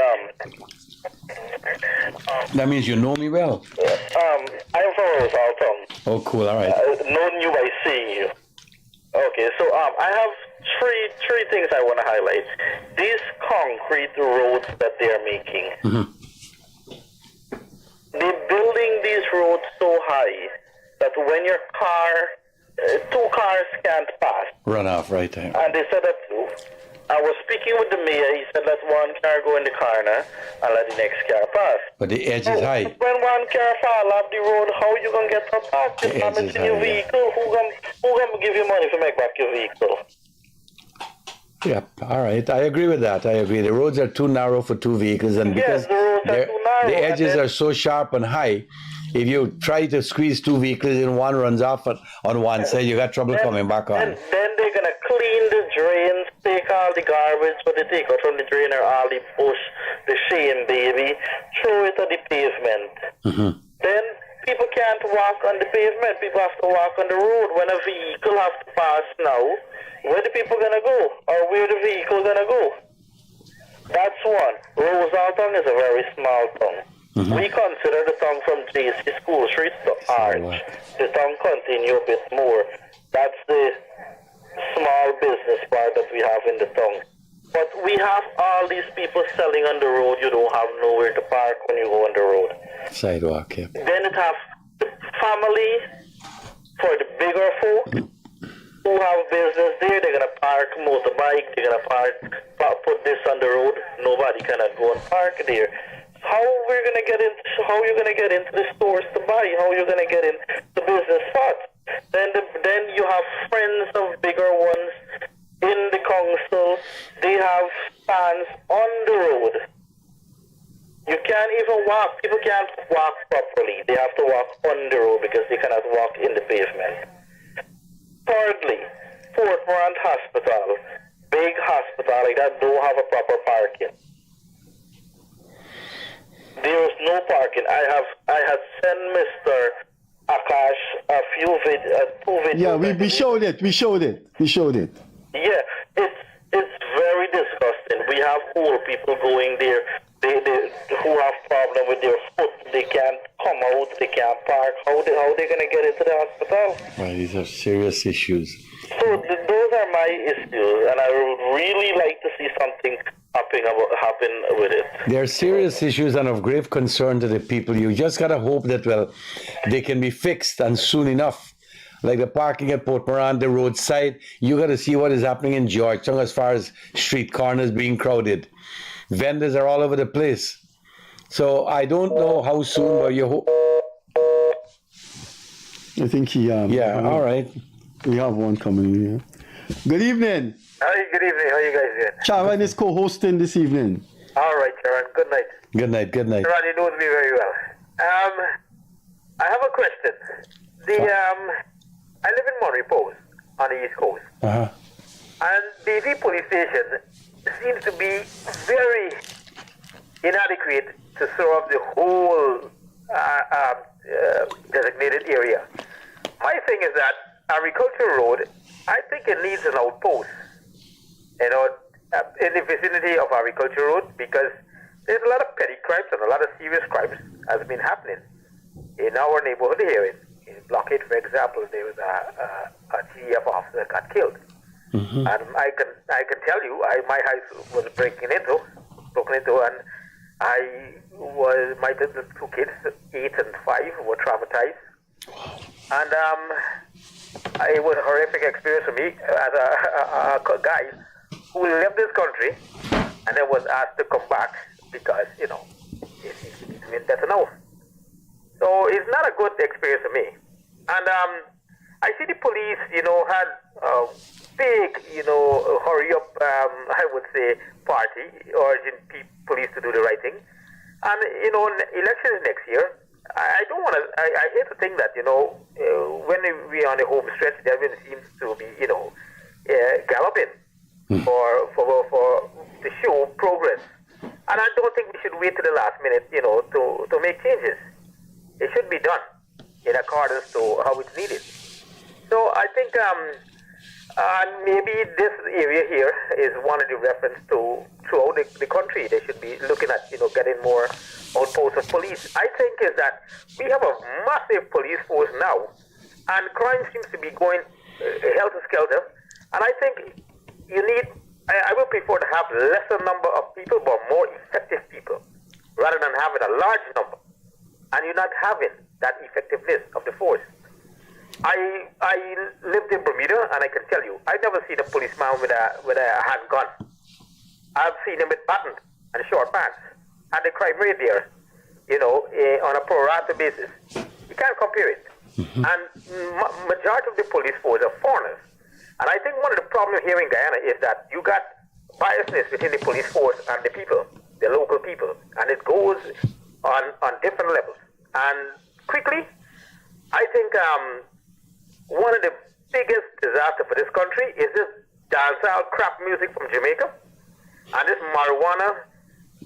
That means you know me well. I'm from Rosalton. Oh, cool. All right. Knowing you by seeing you. Okay, so I have three things I want to highlight. These concrete roads that they are making. Mm-hmm. They're building these roads so high that when your car, two cars can't pass. Run off right there. And they said that, I was speaking with the mayor, he said let one car go in the corner and let the next car pass. But the edge is high. When one car fall off the road, how you gonna get up back? The edge is Damage in your high, yeah. vehicle, who gonna give you money to make back your vehicle? Yep. All right. I agree with that. I agree. The roads are too narrow for two vehicles, and because the roads are too narrow, the edges and then- are so sharp and high, if you try to squeeze two vehicles in, one runs off on one side, you got trouble coming back on. And then they're gonna clean the drains, take all the garbage, what they take out from the drain or all the bush, the shame baby, throw it on the pavement. Mm-hmm. Then people can't walk on the pavement. People have to walk on the road. When a vehicle has to pass now, where the people gonna go? Or where the vehicle gonna go? That's one. Rosalton is a very small town. Mm-hmm. We consider the town from JC School Street to Arch. The town continue a bit more. That's the small business part that we have in the town. But we have all these people selling on the road. You don't have nowhere to park when you go on the road. Sidewalk, yeah. Then it has the family for the bigger folk who have business there. They're gonna park motorbike. They're gonna put this on the road. Nobody cannot go and park there. How you gonna get into the stores to buy? How you gonna get into the business spots? Then you have friends of bigger ones in the council. They have stands on the road. You can't even walk. People can't walk properly. They have to walk on the road because they cannot walk in the pavement. Thirdly, Fort Morant Hospital, big hospital like that, don't have a proper parking. There is no parking. I had sent Mr. Akash a few two videos. Yeah, we showed it. Yeah, it's very disgusting. We have old people going there. They who have problem with their foot. They can't come out. They can't park. How they gonna get into the hospital? Right, these are serious issues. So those are my issues, and I would really like to see something happen with it. They are serious issues and of grave concern to the people. You just gotta hope that, well, they can be fixed and soon enough. Like the parking at Port Moran, the roadside, you gotta see what is happening in Georgetown as far as street corners being crowded. Vendors are all over the place. So I don't know how soon, but you hope. I think he. Yeah, all right. We have one coming in here. Good evening. Hi, good evening. How you guys doing? Sharon is co-hosting this evening. All right, Sharon. Good night. Good night, good night. Sharon, you knows me very well. I have a question. I live in Monterey Post on the East Coast. Uh-huh. And BV police station seems to be very inadequate to serve the whole designated area. My thing is that Agriculture Road, I think it needs an outpost, in the vicinity of Agriculture Road, because there's a lot of petty crimes and a lot of serious crimes has been happening in our neighborhood here. In Blockade, for example, there was a GF officer that got killed. Mm-hmm. And I can tell you, my house was broken into, and my two kids, 8 and 5, were traumatized. And it was a horrific experience for me as a guy who left this country and then was asked to come back because, that's enough. So it's not a good experience for me. And I see the police, had a big, hurry up, I would say, party, urging police to do the right thing. And, elections next year, I don't want to, I hate to think that, when we are on the home stretch, everyone seems to be, galloping for to show progress. And I don't think we should wait to the last minute, to make changes. It should be done in accordance to how it's needed. So I think And maybe this area here is one of the reference to throughout the country. They should be looking at, getting more outposts of police. I think is that we have a massive police force now, and crime seems to be going helter-skelter. And I think I would prefer to have lesser number of people, but more effective people, rather than having a large number, and you're not having that effectiveness of the force. I lived in Bermuda, and I can tell you, I've never seen a policeman with a handgun. I've seen him with baton and short pants, and the crime rate there, on a pro rata basis, you can't compare it. And majority of the police force are foreigners, and I think one of the problems here in Guyana is that you got biasness between the police force and the people, the local people, and it goes on different levels. And quickly, I think one of the biggest disasters for this country is this dancehall crap music from Jamaica and this marijuana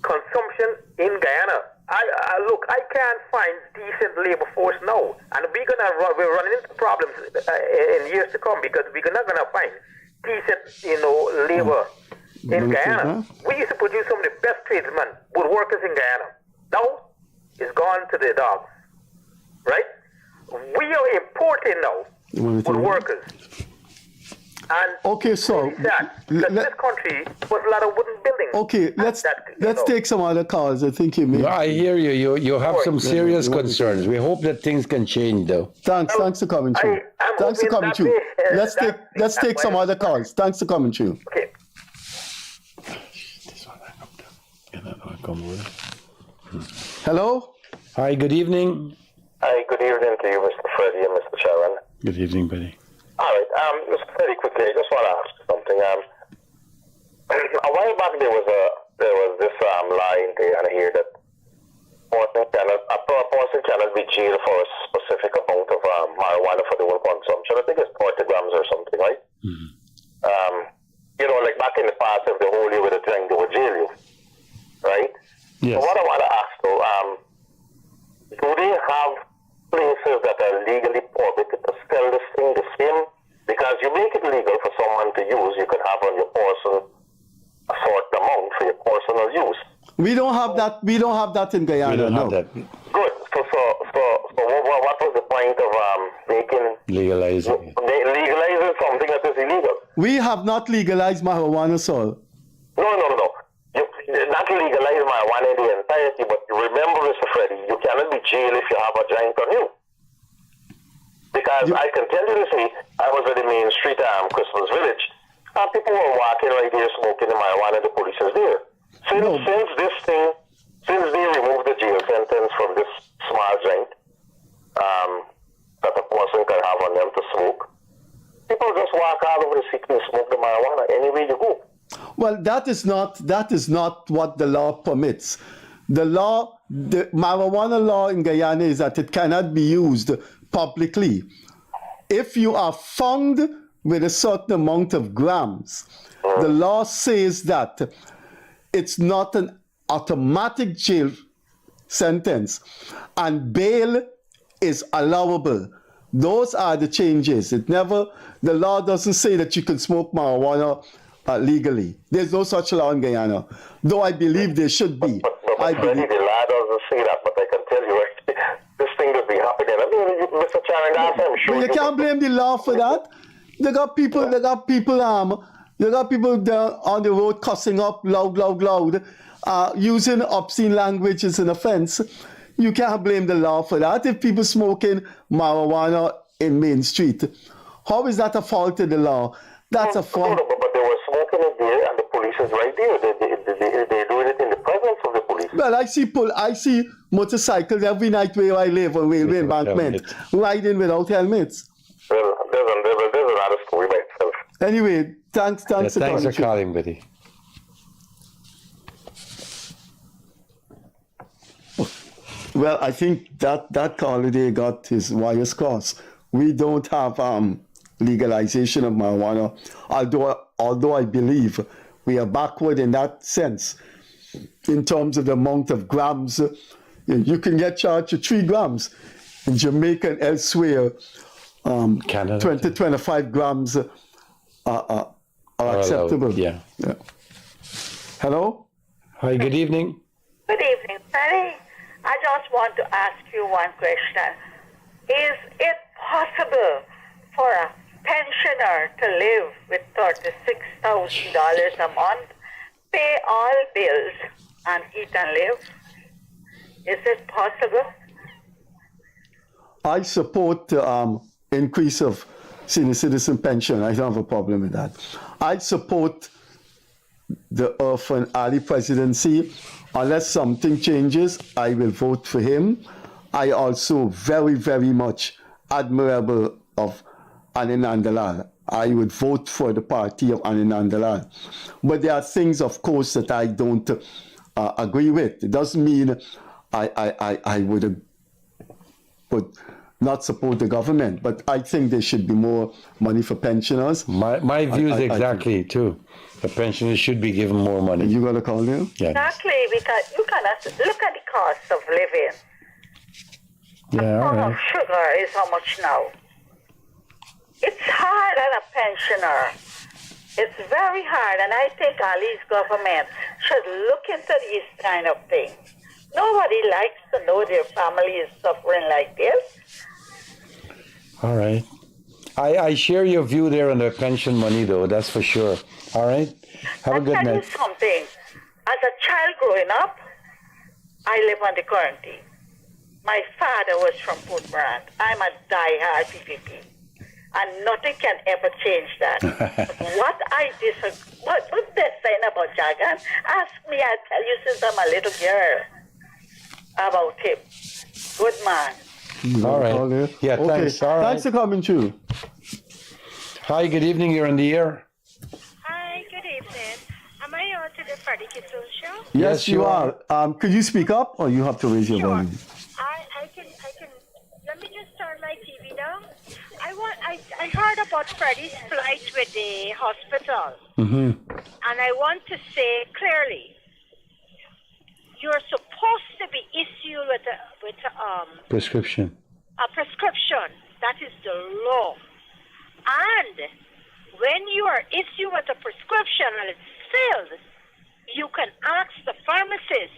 consumption in Guyana. I can't find decent labor force now, and we're running into problems in years to come because we're not gonna find decent, labor in Guyana. We used to produce some of the best tradesmen, woodworkers in Guyana. Now it's gone to the dogs, right? We are importing now woodworkers. And okay, so this country was a lot of wooden buildings. Okay, let's take some other calls. I think you may. I hear you. You have some serious concerns. We hope that things can change, though. Thanks for coming through. Thanks for coming through. Let's take some other calls. Thanks for coming through. Okay. Hello. Hi. Good evening. Hi. Good evening to you, Mr. Freddie and Mr. Sharon. Good evening, buddy. All right, Mr. Freddie, quickly, I just want to ask you something. A while back there was this line there, and I hear that a person cannot be jailed for a specific amount of marijuana for their own consumption. I think it's 40 grams or something, right? Like back in the past, if they hold you with a drink, they would jail you, right? Yes. So what I want to ask though, do they have places that are legally permitted to sell this thing the same? Because you make it legal for someone to use, you can have on your person a certain amount for your personal use. We don't have that. We don't have that in Guyana. We don't no. have that. Good. So what was the point of legalizing something that is illegal? We have not legalized marijuana, sir. No. You not legalize marijuana in the entirety, but remember, Mr. Freddie, you cannot be jailed if you have a joint on you. Because I can tell you this, I was at the main street, Christmas Village, and people were walking right there smoking the marijuana, and the police is there. Since they removed the jail sentence from this small joint that a person can have on them to smoke, people just walk all over the city and smoke the marijuana anywhere you go. Well, that is not what the law permits. The marijuana law in Guyana is that it cannot be used publicly. If you are found with a certain amount of grams, the law says that it's not an automatic jail sentence and bail is allowable. Those are the changes. The law doesn't say that you can smoke marijuana legally. There's no such law in Guyana, though I believe there should be. But Freddie, the law doesn't say that, but I can tell you this thing has been happening. I mean, Mr. Chairman, I'm sure you can't blame the law for that. They got people down on the road cussing up loud, using obscene language is an offense. You can't blame the law for that. If people smoking marijuana in Main Street, how is that a fault of the law? That's a fault. No, but they were smoking it there, and the police is right there. They're doing it in the presence of the police. Well, I see motorcycles every night where I live on Railway Embankment riding without helmets. Well, there's another story by itself. Anyway, thanks for calling, buddy. Well, I think that holiday got his wires crossed. We don't have legalization of marijuana, although I believe we are backward in that sense. In terms of the amount of grams, you can get charged with 3 grams. In Jamaica and elsewhere, Canada, 20-25 grams are acceptable. Yeah. Hello? Hi, good evening. Good evening, Freddie. I just want to ask you one question. Is it possible for a pensioner to live with $36,000 a month, pay all bills, and eat and live? Is it possible? I support the increase of senior citizen pension. I don't have a problem with that. I support the Irfan Ali presidency. Unless something changes, I will vote for him. I also very, very much admirable of Aninandalal. I would vote for the party of Aninandalal. But there are things, of course, that I don't agree with. It doesn't mean I would not support the government, but I think there should be more money for pensioners. My views exactly too. The pensioners should be given more money. You got to call them? Yeah. Exactly, because you cannot look at the cost of living. Yeah, all right. Sugar is how much now? It's hard on a pensioner. It's very hard, and I think Ali's government should look into these kind of things. Nobody likes to know their family is suffering like this. All right. I share your view there on the pension money, though. That's for sure. All right. Have a good I'll tell you night. something. As a child growing up, I live on the quarantine. My father was from Port Brand. I'm a die-hard PPP. And nothing can ever change that. But what I disagree, what they're saying about Jagan, ask me, I'll tell you since I'm a little girl about him. Good man. All right. Yeah, Okay. thanks. All right. Thanks for coming through. Hi, good evening. You're on the air. Hi, good evening. Am I on to the Freddie Kissoon show? Yes, you are. Could you speak up, or you have to raise your volume? I can, let me just turn my TV down. I heard about Freddie's flight with the hospital. Mm-hmm. And I want to say clearly, you're supposed to be issued with Prescription. a prescription. That is the law. And when you are issued with a prescription and it's filled, you can ask the pharmacist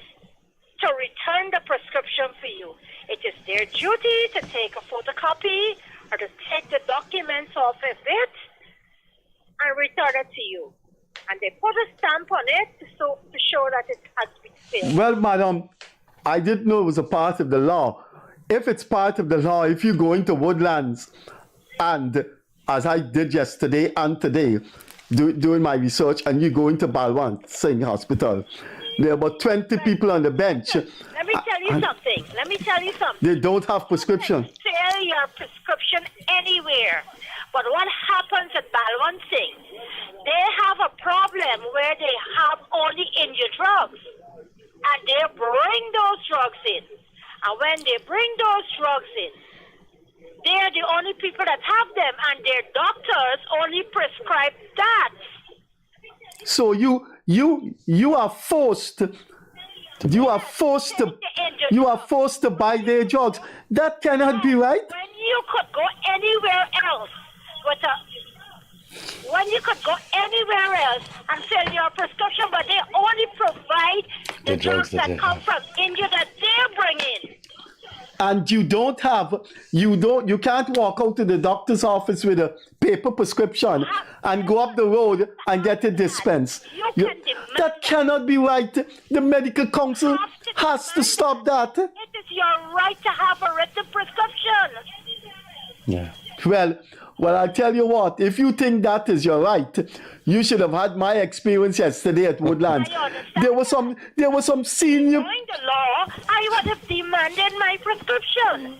to return the prescription for you. It is their duty to take a photocopy or to take the documents off of it and return it to you. And they put a stamp on it to show that it has been filled. Well, madam, I didn't know it was a part of the law. If it's part of the law, if you go into Woodlands and, as I did yesterday and today, doing my research, and you go into Balwant Singh Hospital, there are about 20 people on the bench. Let me tell you something. They don't have prescription. Sell your prescription anywhere. But what happens at Balwant Singh? They have a problem where they have only India drugs. And they bring those drugs in. And when they bring those drugs in, they're the only people that have them, and their doctors only prescribe that. So you are forced to buy their drugs. That cannot be right. When you could go anywhere else and sell your prescription, but they only provide the drugs that come from India that they bring in. And you can't walk out to the doctor's office with a paper prescription and go up the road and get it dispensed. That cannot be right. The medical council has to stop that. It is your right to have a written prescription. Yeah. Well, I'll tell you what, if you think that is your right, you should have had my experience yesterday at Woodlands. There was some senior... Knowing the law, I would have demanded my prescription.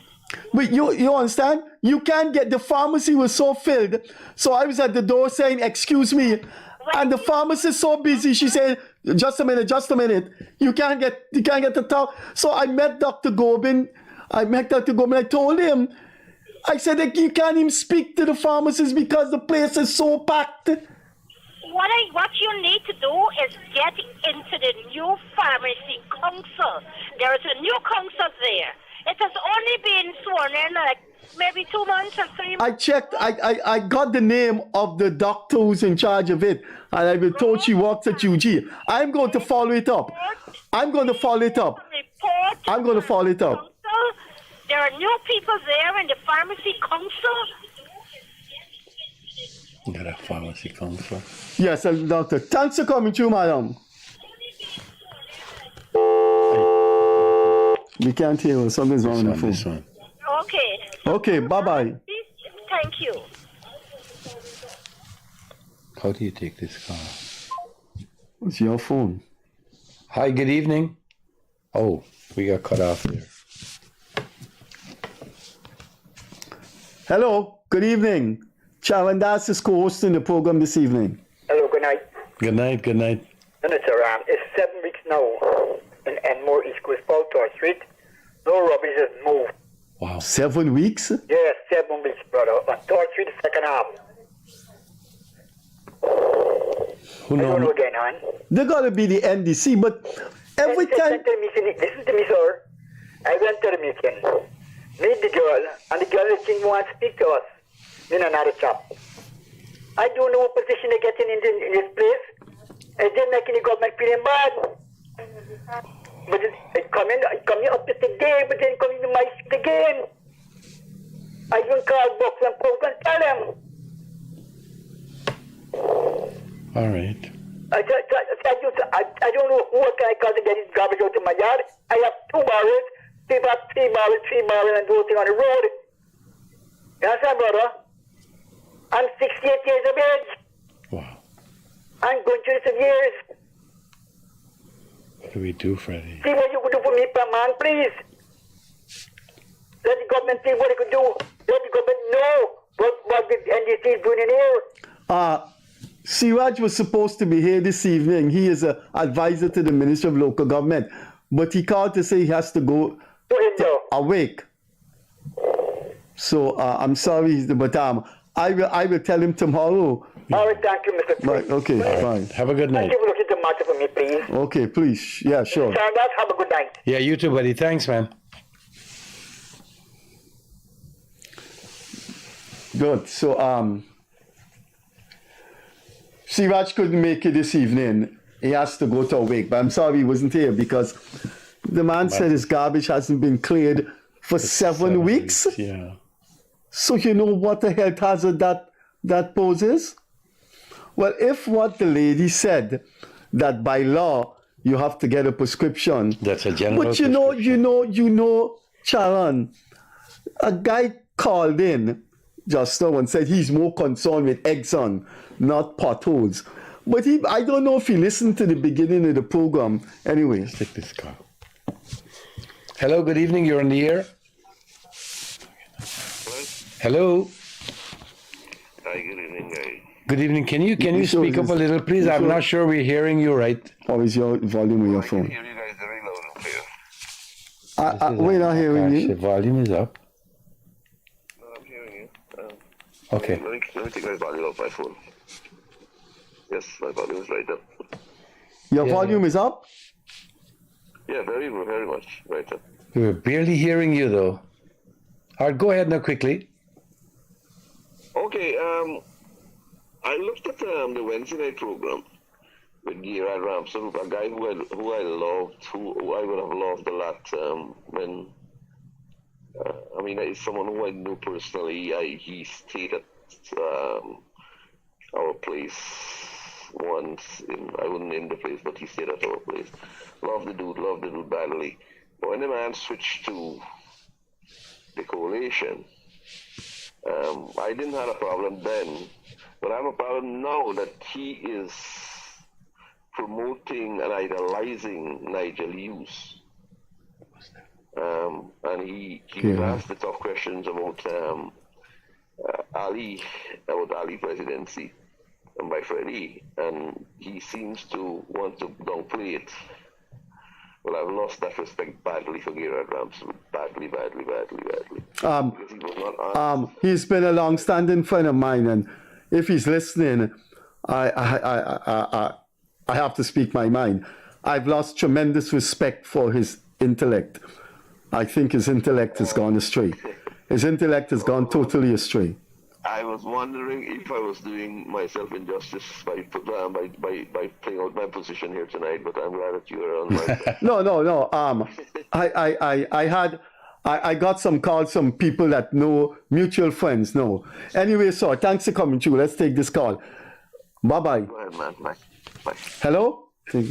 But you understand? You can't get... The pharmacy was so filled. So I was at the door saying, excuse me. And the pharmacist so busy, she said, just a minute. You can't get the talk. So I met Dr. Gobin. I told him, I said that you can't even speak to the pharmacist because the place is so packed. What you need to do is get into the new pharmacy council. There is a new council there. It has only been sworn in like maybe 2 months or 3 months. I checked. I got the name of the doctor who's in charge of it, and I was told she works at UG. I'm going to follow it up. I'm going to follow it up. I'm going to follow it up. There are new people there in the pharmacy council. Got a pharmacy council. Yes, doctor. Thanks for coming through, madam. We can't hear you. Something's wrong with the phone. Okay. Okay, bye-bye. Thank you. How do you take this call? It's your phone. Hi, good evening. Oh, we got cut off there. Hello, good evening. Sharon Das is co-hosting the program this evening. Hello, good night. Good night, good night. Minister, it's 7 weeks now in Enmore, East Coast, Baltimore Street. No rubbish has moved. Wow. 7 weeks? Yes, 7 weeks, brother. On 3rd Street, the second half. Who I don't know knows? again, hon. They gotta be the NDC, but every time. Listen to me, sir. I went to the meeting. Meet the girl, and the girl didn't want to speak to us. In another chap. I don't know what position they're getting in this place. It didn't make any government feeling bad. But it coming up to today, but then coming to my seat again. I even called Box and Poke and tell them. All right. I don't know who can I call to get this garbage out of my yard. I have 2 barrels, 3 barrels, and those things on the road. You understand, brother? I'm 68 years of age. Wow. I'm going through some years. What do we do, Freddie? See what you could do for me, per man, please. Let the government see what it could do. Let the government know what the NDC is doing in here. Siraj was supposed to be here this evening. He is an advisor to the Minister of Local Government. But he called to say he has to go to Awake. So I'm sorry, but I will tell him tomorrow. All right, thank you, Mr. Right, okay, fine. Have a good night. Thank you for looking at the matter for me, please. Okay, please. Yeah, sure. Have a good night. Yeah, you too, buddy. Thanks, man. Good. So Siraj couldn't make it this evening. He has to go to Awake, but I'm sorry he wasn't here because the man said his garbage hasn't been cleared for 7 weeks. Yeah. So you know what a health hazard that poses? Well, if what the lady said, that by law you have to get a prescription. That's a general But you know, Sharon, a guy called in just now and said he's more concerned with Exxon, not potholes. But I don't know if he listened to the beginning of the program. Anyway. Let's take this call. Hello, good evening. You're on the air. Hello. Hi, good evening, guys. Good evening. Can you speak up a little, please? I'm not sure we're hearing you right. How is your volume of your phone? I hear you guys very loud and clear. We're not hearing you. The volume is up. No, I'm hearing you. Okay. Let me take my volume off my phone. Yes, my volume is right up. Your volume is up? Yeah, very much right up. We're barely hearing you, though. All right, go ahead now quickly. Okay, I looked at the Wednesday night program with Gerard Ramson, a guy who I loved, who I would have loved a lot when, he's someone who I knew personally. He stayed at our place once. I wouldn't name the place, but he stayed at our place. Loved the dude badly. But when the man switched to the coalition, I didn't have a problem then, but I have a problem now that he is promoting and idolizing Nigel Hughes. And he was asked the tough questions about Ali presidency and by Freddie, and he seems to want to downplay it. Well, I've lost that respect badly for Gerard Ramson. Badly. He's been a long-standing friend of mine, and if he's listening, I have to speak my mind. I've lost tremendous respect for his intellect. I think his intellect has gone astray. His intellect has gone totally astray. I was wondering if I was doing myself injustice by playing out my position here tonight, but I'm glad that you are on my side. No. I got some calls from people that know mutual friends. No. Anyway, so thanks for coming through. Let's take this call. Bye-bye. Go ahead, man. Bye. Hello? No.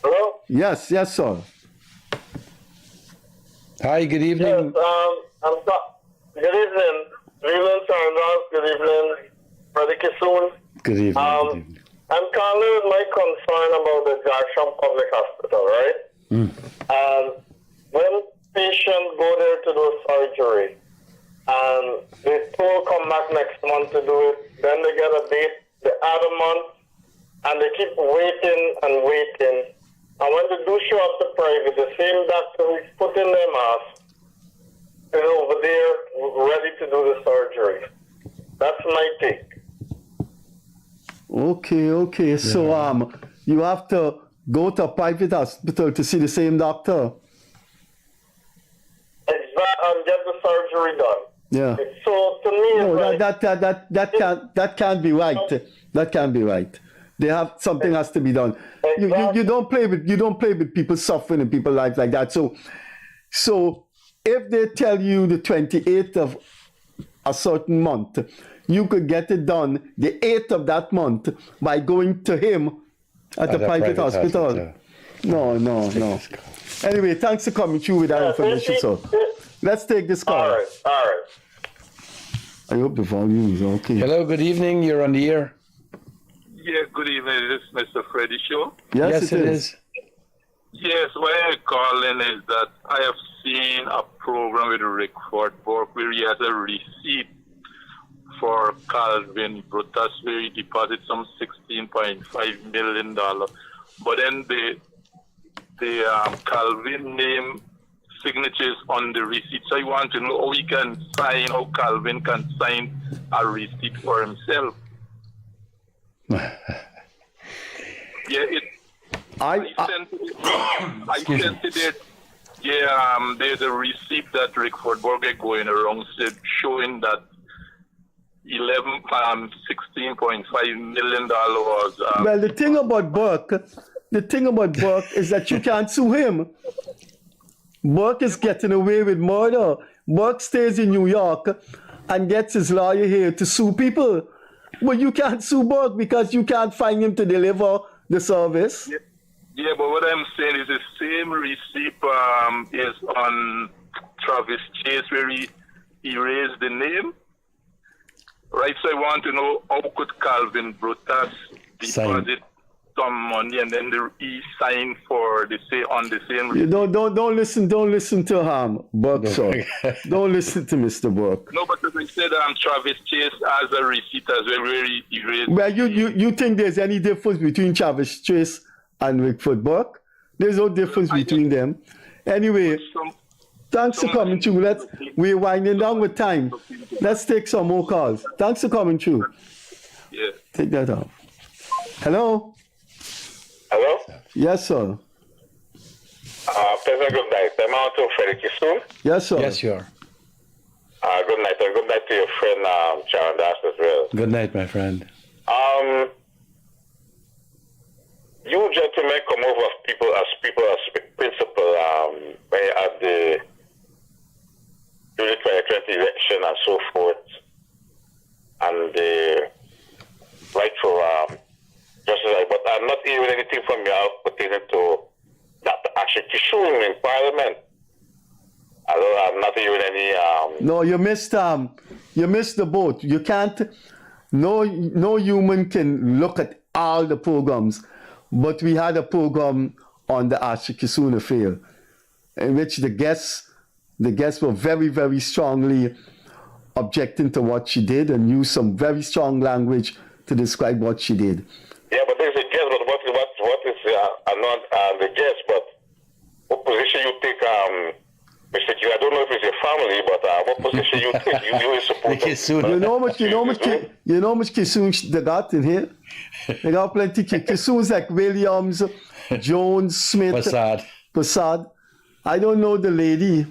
Hello? Yes, sir. Hi, good evening. Yes, good evening. Good evening, Sandra. Good evening, Freddie Kissoon. Good evening. I'm calling with my concern about the Jackson Public Hospital, right? When patients go there to do surgery, and they still come back next month to do it, then they get a date the other month, and they keep waiting and waiting. And when they do show up to private, the same doctor who's put in their mask is over there ready to do the surgery. That's my take. Okay. Yeah. So you have to go to a private hospital to see the same doctor. Exactly, and get the surgery done. Yeah. So to me, no, that can't be right. That can't be right. They have something has to be done. You don't play with people's suffering and people's lives like that. So if they tell you the 28th of a certain month, you could get it done the 8th of that month by going to him at a private hospital. No. Anyway, thanks for coming through with that information, sir. Let's take this call. All right. I hope the volume is okay. Hello, good evening. You're on the air. Yeah, good evening. This is Mr. Freddie Show. Yes, it is. Yes, why I'm calling is that I have seen a program with Rick Ford Bork where he has a receipt for Calvin Brutus where he deposited some $16.5 million. But then the Calvin name signatures on the receipt. So I want to know how Calvin can sign a receipt for himself. I sent it. Yeah, there's a receipt that Rick Ford Borg going around showing that $16.5 million was. Well, the thing about Burke is that you can't sue him. Burke is getting away with murder. Burke stays in New York and gets his lawyer here to sue people. But you can't sue Burke because you can't find him to deliver the service. Yeah, but what I'm saying is the same receipt is on Travis Chase where he erased the name. Right, so I want to know how could Calvin Brutus deposit some money and then he signed for on the same receipt. Don't listen to Burke, sir. Don't listen to Mr. Burke. No, but as I said, Travis Chase has a receipt as well where he erased. Well, you think there's any difference between Travis Chase and Rickford Burke? There's no difference between them. Anyway, thanks for coming through. We're winding down with time. Let's take some more calls. Thanks for coming through. Yeah. Take that off. Hello? Hello? Yes, sir. Pleasant good night. I'm on to Freddie Kissoon. Yes, sir. Yes, you are. Good night. And good night to your friend, Sharon Das as well. Good night, my friend. You gentlemen come over as people as principal when you had the 2020 election and so forth, and the right for justice. But I'm not hearing anything from you pertaining to Dr. Akash Persaud in Parliament. I'm not hearing any. No, you missed the boat. You can't. No human can look at all the programs. But we had a program on the Akash Persaud affair, in which the guests were very, very strongly objecting to what she did and used some very strong language to describe what she did. Yeah, but there's a guest. But what is not the guest? But what position you take, Mr. Q? I don't know if it's your family, but what position you take? You support Kissoon. You know how much Kissoon they got in here? They got plenty Kissoons like Williams, Jones, Smith, Persaud, I don't know the lady.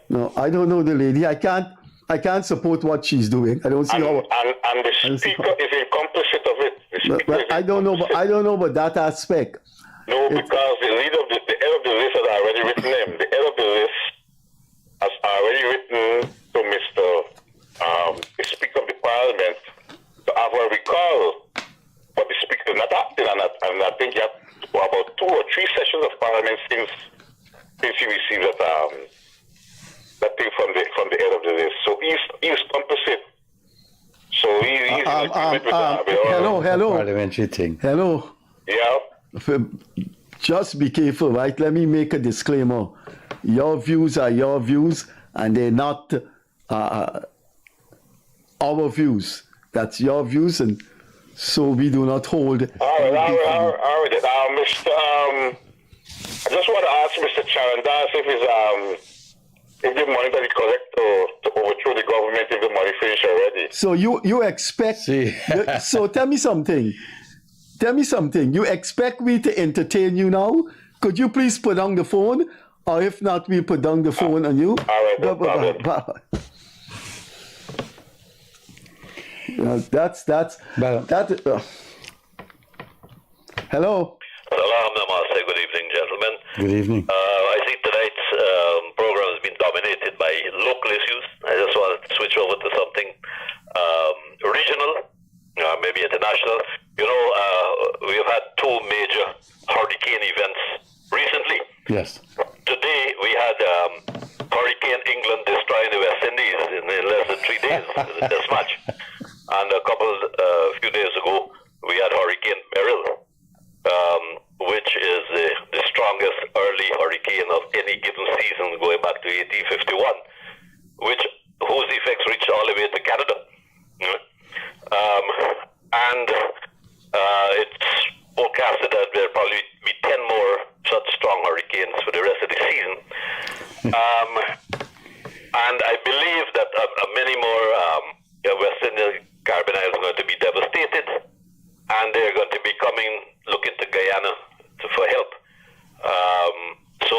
No, I don't know the lady. I can't support what she's doing. I don't see how. And the speaker is complicit of it. But I don't know about that aspect. No, because the head of the list has already written him. The head of the list has already written to Mr. The Speaker of the Parliament to have a recall, but the Speaker is not acting on that. And I think he had about 2 or 3 sessions of Parliament since he received that thing from the head of the list. So he's complicit. So he's hello. Parliamentary thing. Hello. Yeah. Just be careful, right? Let me make a disclaimer. Your views are your views, and they're not our views. That's your views, and so we do not hold. All right. I just want to ask Mr. Charandas if the money that he collect to overthrow the government, if the money finished already. So you expect? So tell me something. You expect me to entertain you now? Could you please put down the phone? Or if not, we'll put down the phone on you. All right, no problem. Hello. Salam namaste. Good evening, gentlemen. Good evening. I think tonight's program has been dominated by local issues. I just want to switch over to something regional, maybe international. You know, we've had 2 major hurricane events recently. Yes. Today we had Hurricane England destroying the West Indies in less than 3 days. This much. And a few days ago, we had Hurricane Beryl, which is the strongest early hurricane of any given season going back to 1851, whose effects reached all the way to Canada. And it's forecasted that there'll probably be 10 more such strong hurricanes for the rest of the season. And I believe that many more West Indian Caribbean islands are going to be devastated, and they're going to be looking to Guyana for help. So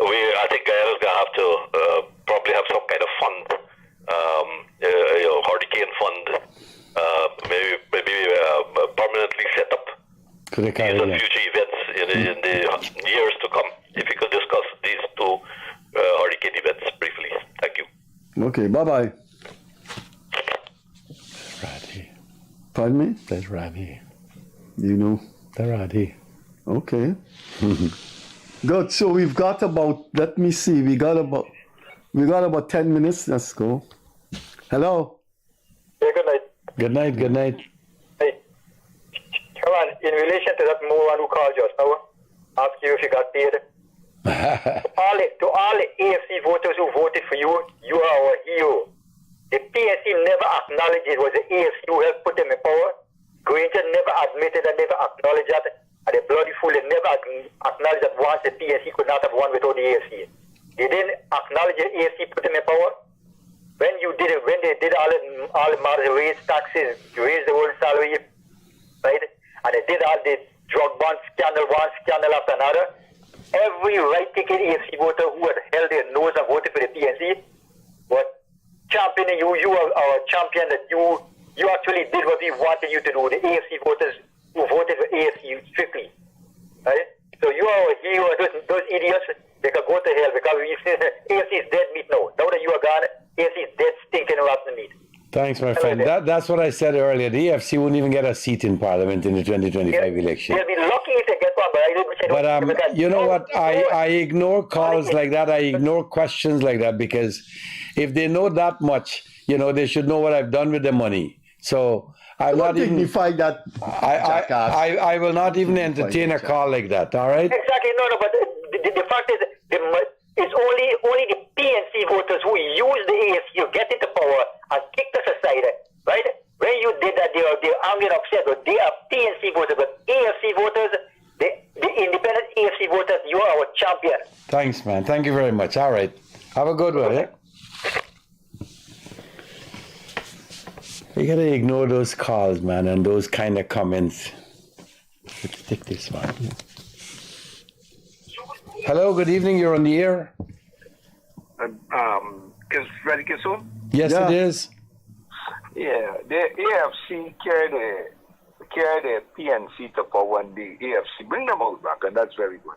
I think Guyana is going to have to probably have some kind of fund, hurricane fund, maybe permanently set up for the Caribbean. Future events in the years to come. If you could discuss these 2 hurricane events briefly. Thank you. Okay, bye-bye. Radhi. Pardon me? That's Radhi. You know? The Radhi. Okay. Good. So we've got about, let me see, we got about 10 minutes. Let's go. Hello. Yeah, good night. Good night. Good night. Hey, come on. In relation to that moron who called just now, ask you if you got paid. to all the AFC voters who voted for you, you are our hero. The PSC never acknowledged it was the AFC who helped put them in power. Granger never admitted and never acknowledged that. And the bloody fool, they never acknowledged that once the PSC could not have won without the AFC. They didn't acknowledge the AFC put them in power. When they did all the matters, raise taxes, raise the whole salary, right? And they did all the drug one scandal after another. Every right-thinking AFC voter who had held their nose and voted for the PNC was championing you. You are our champion, that you actually did what we wanted you to do. The AFC voters who voted for AFC strictly, right? So you are our hero. Those idiots, they can go to hell because AFC is dead meat now. Now that you are gone, AFC is dead, stinking rotten meat. Thanks, my friend. That's what I said earlier. The EFC wouldn't even get a seat in Parliament in the 2025 election. They'll be lucky if they get one, but I didn't say But you know what? I ignore calls like that. I ignore questions like that because if they know that much, they should know what I've done with the money. So I'm not even dignify that. I will not even entertain a call like that. All right. Exactly. No. But the fact is, it's only the PNC voters who use the AFC to get into power and kicked us aside, right? When you did that, they're angry and upset. But they are PNC voters, but AFC voters, the independent AFC voters, you are our champion. Thanks, man. Thank you very much. All right. Have a good one. Yeah? You gotta ignore those calls, man, and those kind of comments. Let's take this one. Hello, good evening. You're on the air. Freddie Kissoon? Yes, it is. Yeah, the AFC carried the PNC to power and the AFC bring them out back, and that's very good.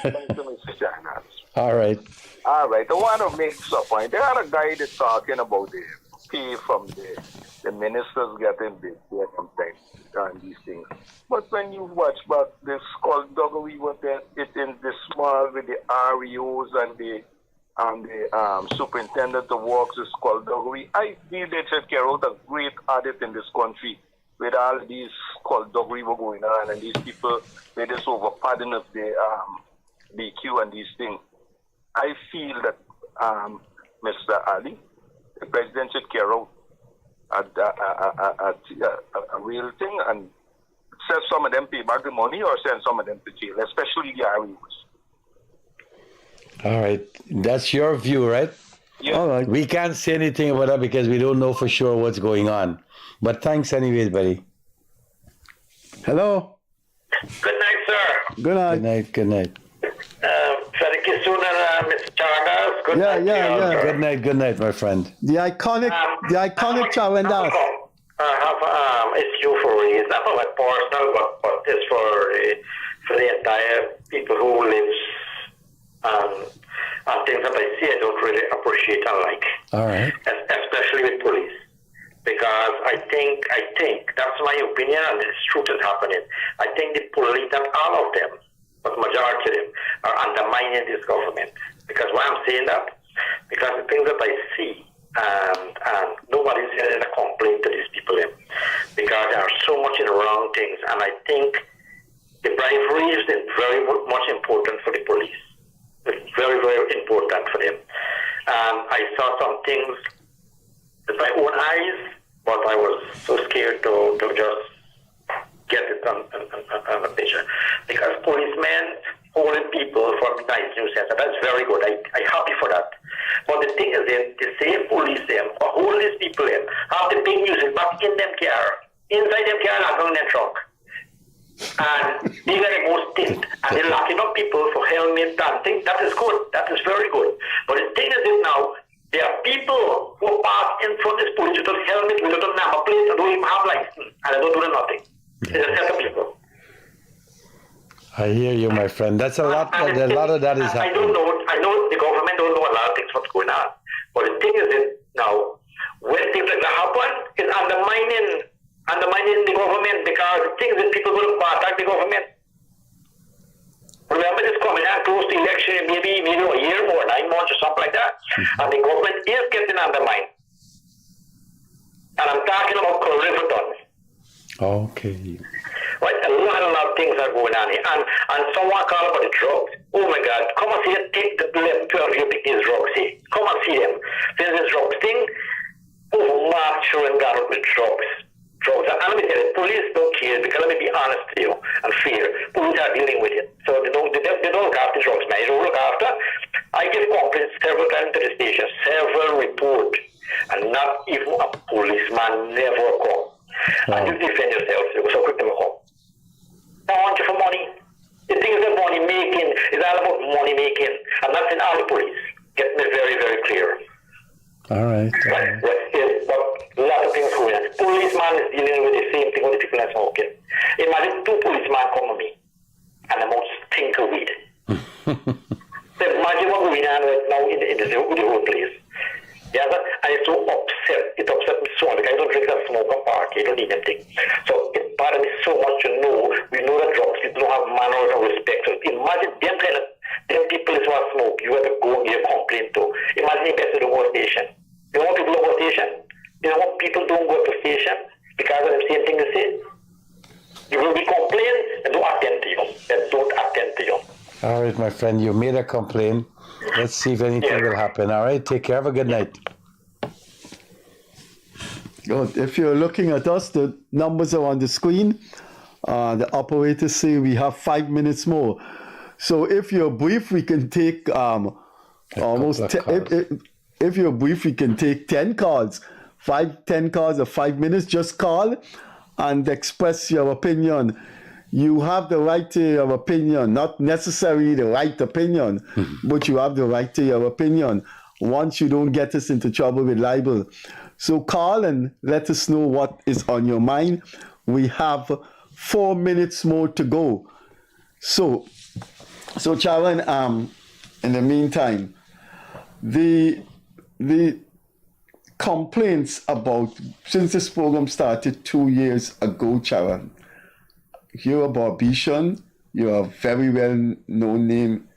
Thank you, Mr. Chairman. All right. All right, I want to make some point. There are a guy that's talking about the pay from the ministers getting big there sometimes and these things. But when you watch back the skullduggery with it in the small with the REOs and the superintendent of works, the skullduggery, I feel they should carry out a great audit in this country with all these skullduggery were going on and these people with this overpadding of the BQ and these things. I feel that Mr. Ali, the president, should carry out a real thing and send some of them pay back the money or send some of them to jail, especially the REOs. All right. That's your view, right? Yeah. All right. We can't say anything about that because we don't know for sure what's going on. But thanks anyways, buddy. Hello. Good night, sir. Good night. Good night. Good night. Freddie Kissoon and Mr. Charandas. Good night. Yeah. Good night. Good night, my friend. The iconic Charandas. I have issue for raise, not for my personal, but it's for the entire people who lives and things that I see I don't really appreciate and like. All right. Especially with police. Because I think that's my opinion, and this truth is happening. I think the police and all of them, but majority of them, are undermining this government. Because why I'm saying that? Because the things that I see, and nobody's getting a complaint to these people, because there are so much in wrong things, and I think the bribery is very much important for the police. It's very, very important for them. I saw some things with my own eyes, but I was so scared to just get it on a picture. Because policemen holding people for nice nuisance, that's very good. I'm happy for that. But the thing is that the same police or hold these people have the big music back in them car, inside them car and on their trunk. And they got a most tint, and they're locking up people for helmets and things. That is good. That is very good. But the thing is that now, there are people who pass in front of this police without helmet, without a number plate, and don't even have license, and they don't do nothing. There's a set of people. I hear you, my friend. That's a lot. A lot of that is happening. I know the government don't know a lot of things what's going on. But the thing is that now, when things like that happen, it's undermining the government, because the things that people will attack the government. Remember this coming out close to election, maybe a year or 9 months or something like that. And the government is getting undermined. And I'm talking about Riverton. Okay. Right, a lot of things are going on here. And someone called about the drugs. Oh my God, come and see them, take the 12 you pick these drugs here. Come and see them. There's this drugs thing. Oh, Mark children got up with drugs. And let me tell you, police don't care, because let me be honest to you and fair. Police are dealing with it. So they don't look after drugs, man. They don't look after. I give complaints several times to the station, several reports, and not even a policeman never come. And you defend yourself, you go so quick to come. I want you for money. The thing is that money making is all about money making, and that's in all the police. Get me very, very clear. All right. Yes, but a lot of things going on. Policeman is dealing with the same thing with the people that's smoking. Imagine 2 policemen come to me, and the most stink of weed. So imagine what's going on right now in the whole place. Yeah, and it's so upset. It upset me so much, because I don't drink that smoke and park. I don't need anything. So it bothers me so much to know. We know that drugs people don't have manners or respect. So imagine them people is want smoke. You have to go and give a complaint to. Imagine if it's to the whole station. You know what people go to station? You know what people don't go to station because of the same thing they say? You will be complained and don't attend to you. They don't attend to you. All right, my friend, you made a complaint. Let's see if anything will happen. All right, take care. Have a good night. Good. If you're looking at us, the numbers are on the screen. The operators say we have 5 minutes more. So if you're brief, we can take if you're brief, we can take 10 calls. 10 calls of 5 minutes. Just call and express your opinion. you have the right to your opinion, not necessarily the right opinion, but you have the right to your opinion once you don't get us into trouble with libel. So call and let us know what is on your mind. We have 4 minutes more to go. So Chairman, in the meantime, the complaints about, since this program started 2 years ago, Chairman, you're a Barbician, you're a very well-known name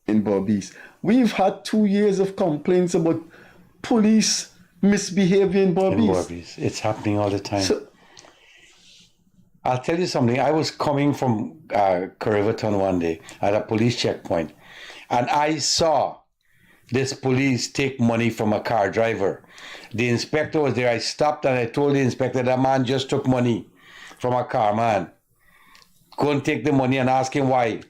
in Barbies. We've had 2 years of complaints about police misbehavior in Barbies. It's happening all the time. I'll tell you something. I was coming from Riverton one day at a police checkpoint, and I saw this police take money from a car driver. The inspector was there. I stopped and I told the inspector, that man just took money from a car, man. Go and take the money and ask him why.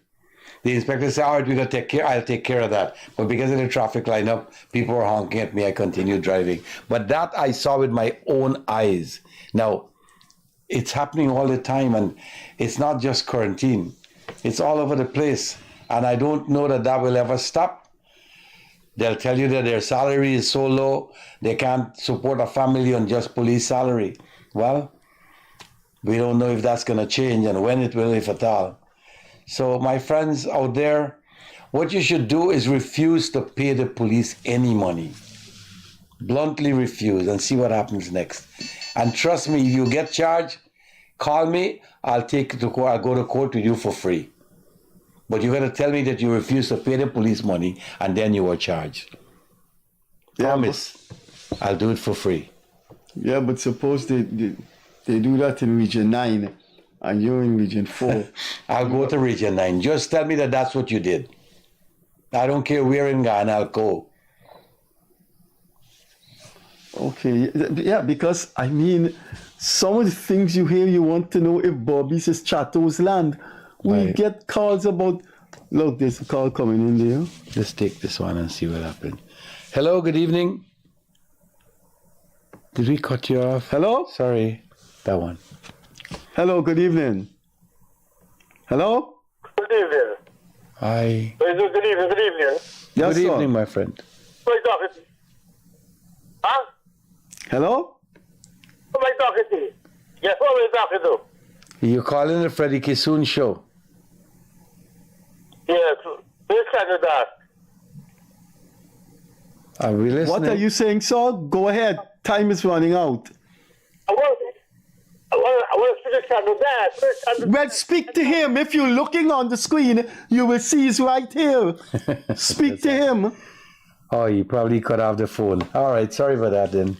The inspector said, all right, I'll take care of that. But because of the traffic lineup, people were honking at me. I continued driving. But that I saw with my own eyes. Now, it's happening all the time, and it's not just quarantine. It's all over the place. And I don't know that will ever stop. They'll tell you that their salary is so low, they can't support a family on just police salary. Well, we don't know if that's going to change and when it will, if at all. So my friends out there, what you should do is refuse to pay the police any money. Bluntly refuse and see what happens next. And trust me, if you get charged, call me, I'll take you to court, I'll go to court with you for free. But you're going to tell me that you refuse to pay the police money and then you are charged. Promise, I'll do it for free. Yeah, but suppose they do that in Region 9 and you're in Region 4. I'll go to Region 9. Just tell me that that's what you did. I don't care where in Ghana, I'll go. Okay, yeah, because I mean, some of the things you hear, you want to know if Barbies is Chatto's land. We get calls about, look, there's a call coming in there. Let's take this one and see what happens. Hello, good evening. Did we cut you off? Hello? Sorry, that one. Hello, good evening. Hello? Good evening. Hi. Good evening. Yes, good evening, my friend. Who am I talking to? Huh? Hello? Who am I talking to? Yes, who am I talking to? You're calling the Freddie Kissoon show. Yes, where's Canada? Are we listening? What are you saying, sir? Go ahead. Time is running out. I want to speak to Canada. Well, speak to him. If you're looking on the screen, you will see he's right here. Speak to him. Oh, you probably cut off the phone. All right, sorry about that then.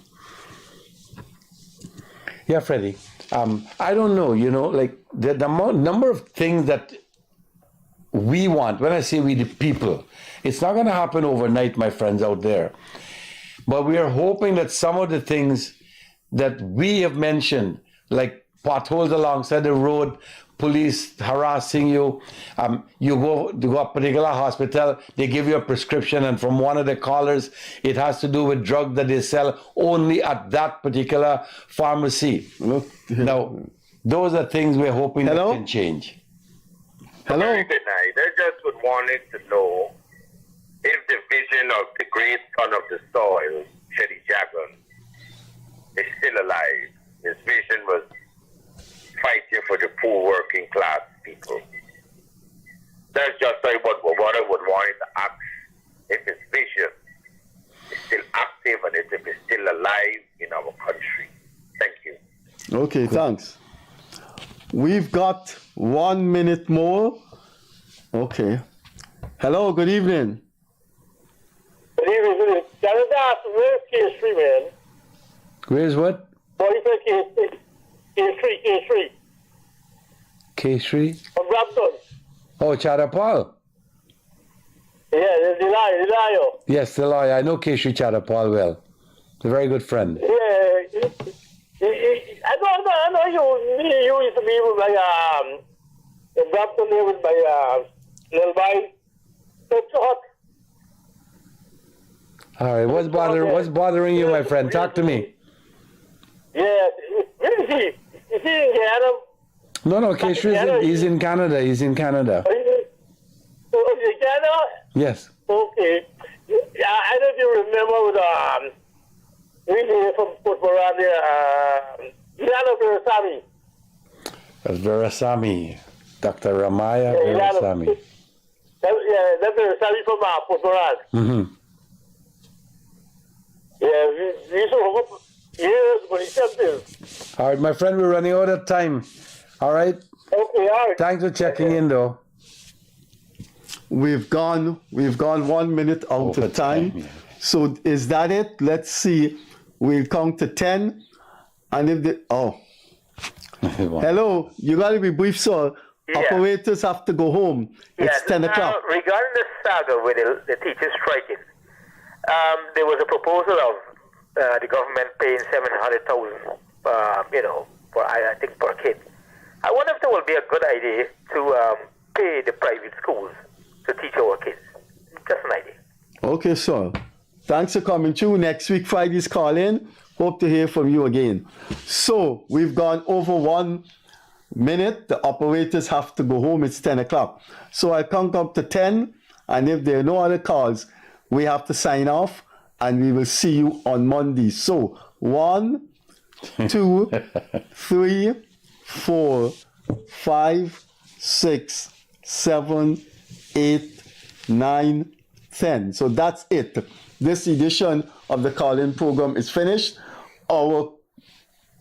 Yeah, Freddie. I don't know, like the number of things that we want, when I say we the people, it's not going to happen overnight, my friends out there. But we are hoping that some of the things that we have mentioned, like potholes alongside the road, police harassing you, you go to a particular hospital, they give you a prescription, and from one of the callers, it has to do with drugs that they sell only at that particular pharmacy. Now, those are things we're hoping that can change. Hello? Very good night. I just would wanted to know if the vision of the great son of the soil, Shedi Jagan, is still alive. His vision was fighting for the poor working class people. That's just like what I would want to ask, if his vision is still active and if it's still alive in our country. Thank you. Okay, thanks. We've got 1 minute more. Okay. Hello, good evening. Good evening. Canada, where's K3, man? Where's what? What do you think K3? K3? From Brampton. Oh, Chatapal. Yeah, the lawyer. Yes, the lawyer. I know K3 Chatapal well. He's a very good friend. Yeah. I know you used to be with my, in Brampton there with my, little boy. It's hot. All right, what's bothering you, my friend? Talk to me. Yeah, where is he? Is he in Guyana? No, Keisha, he's in Canada. He's in Canada. Oh, you Canada? Yes. Okay. I don't know if you remember with we from Port Moran, Ilana Verasami. That's Verasami. Dr. Ramaya Verasami. That's Verasami from Port Moran. Mm-hmm. Yeah, we used to hook up years when he said this. All right, my friend, we're running out of time. All right? Okay, all right. Thanks for checking in, though. We've gone 1 minute out of time. Yeah. So is that it? Let's see. We'll count to 10. And if the hello, you gotta be brief, sir. Yeah. Operators have to go home. It's 10 o'clock. Regarding the saga with the teachers striking, there was a proposal of the government paying $700,000, for I think per kid. I wonder if that would be a good idea to pay the private schools to teach our kids. Just an idea. Okay, sir. Thanks for coming through. Next week, Friday's call in. Hope to hear from you again. So, we've gone over 1 minute. The operators have to go home. It's 10 o'clock. So, I'll count up to 10. And if there are no other calls, we have to sign off. And we will see you on Monday. So, 1, 2, 3, 4, 5, 6, 7, 8, 9, 10. So that's it. This edition of the call-in program is finished. Our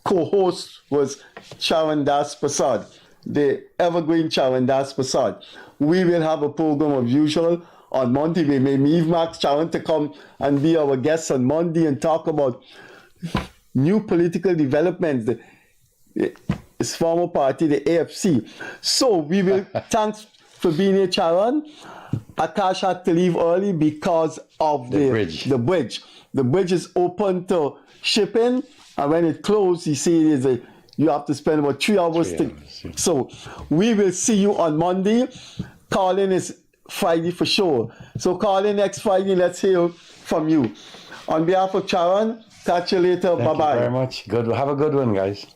co-host was Charandas Persaud, the evergreen Charandas Persaud. We will have a program of usual on Monday. We may leave Max Charan to come and be our guest on Monday and talk about new political developments. His former party, the AFC. So we will thanks for being here, Charan. Akash had to leave early because of the bridge. The bridge is open to shipping, and when it closed, he said you have to spend about 3 hours. So we will see you on Monday. Calling is Friday for sure. So call in next Friday. Let's hear from you. On behalf of Charan, catch you later. Bye-bye. Thank you very much. Good. Have a good one, guys.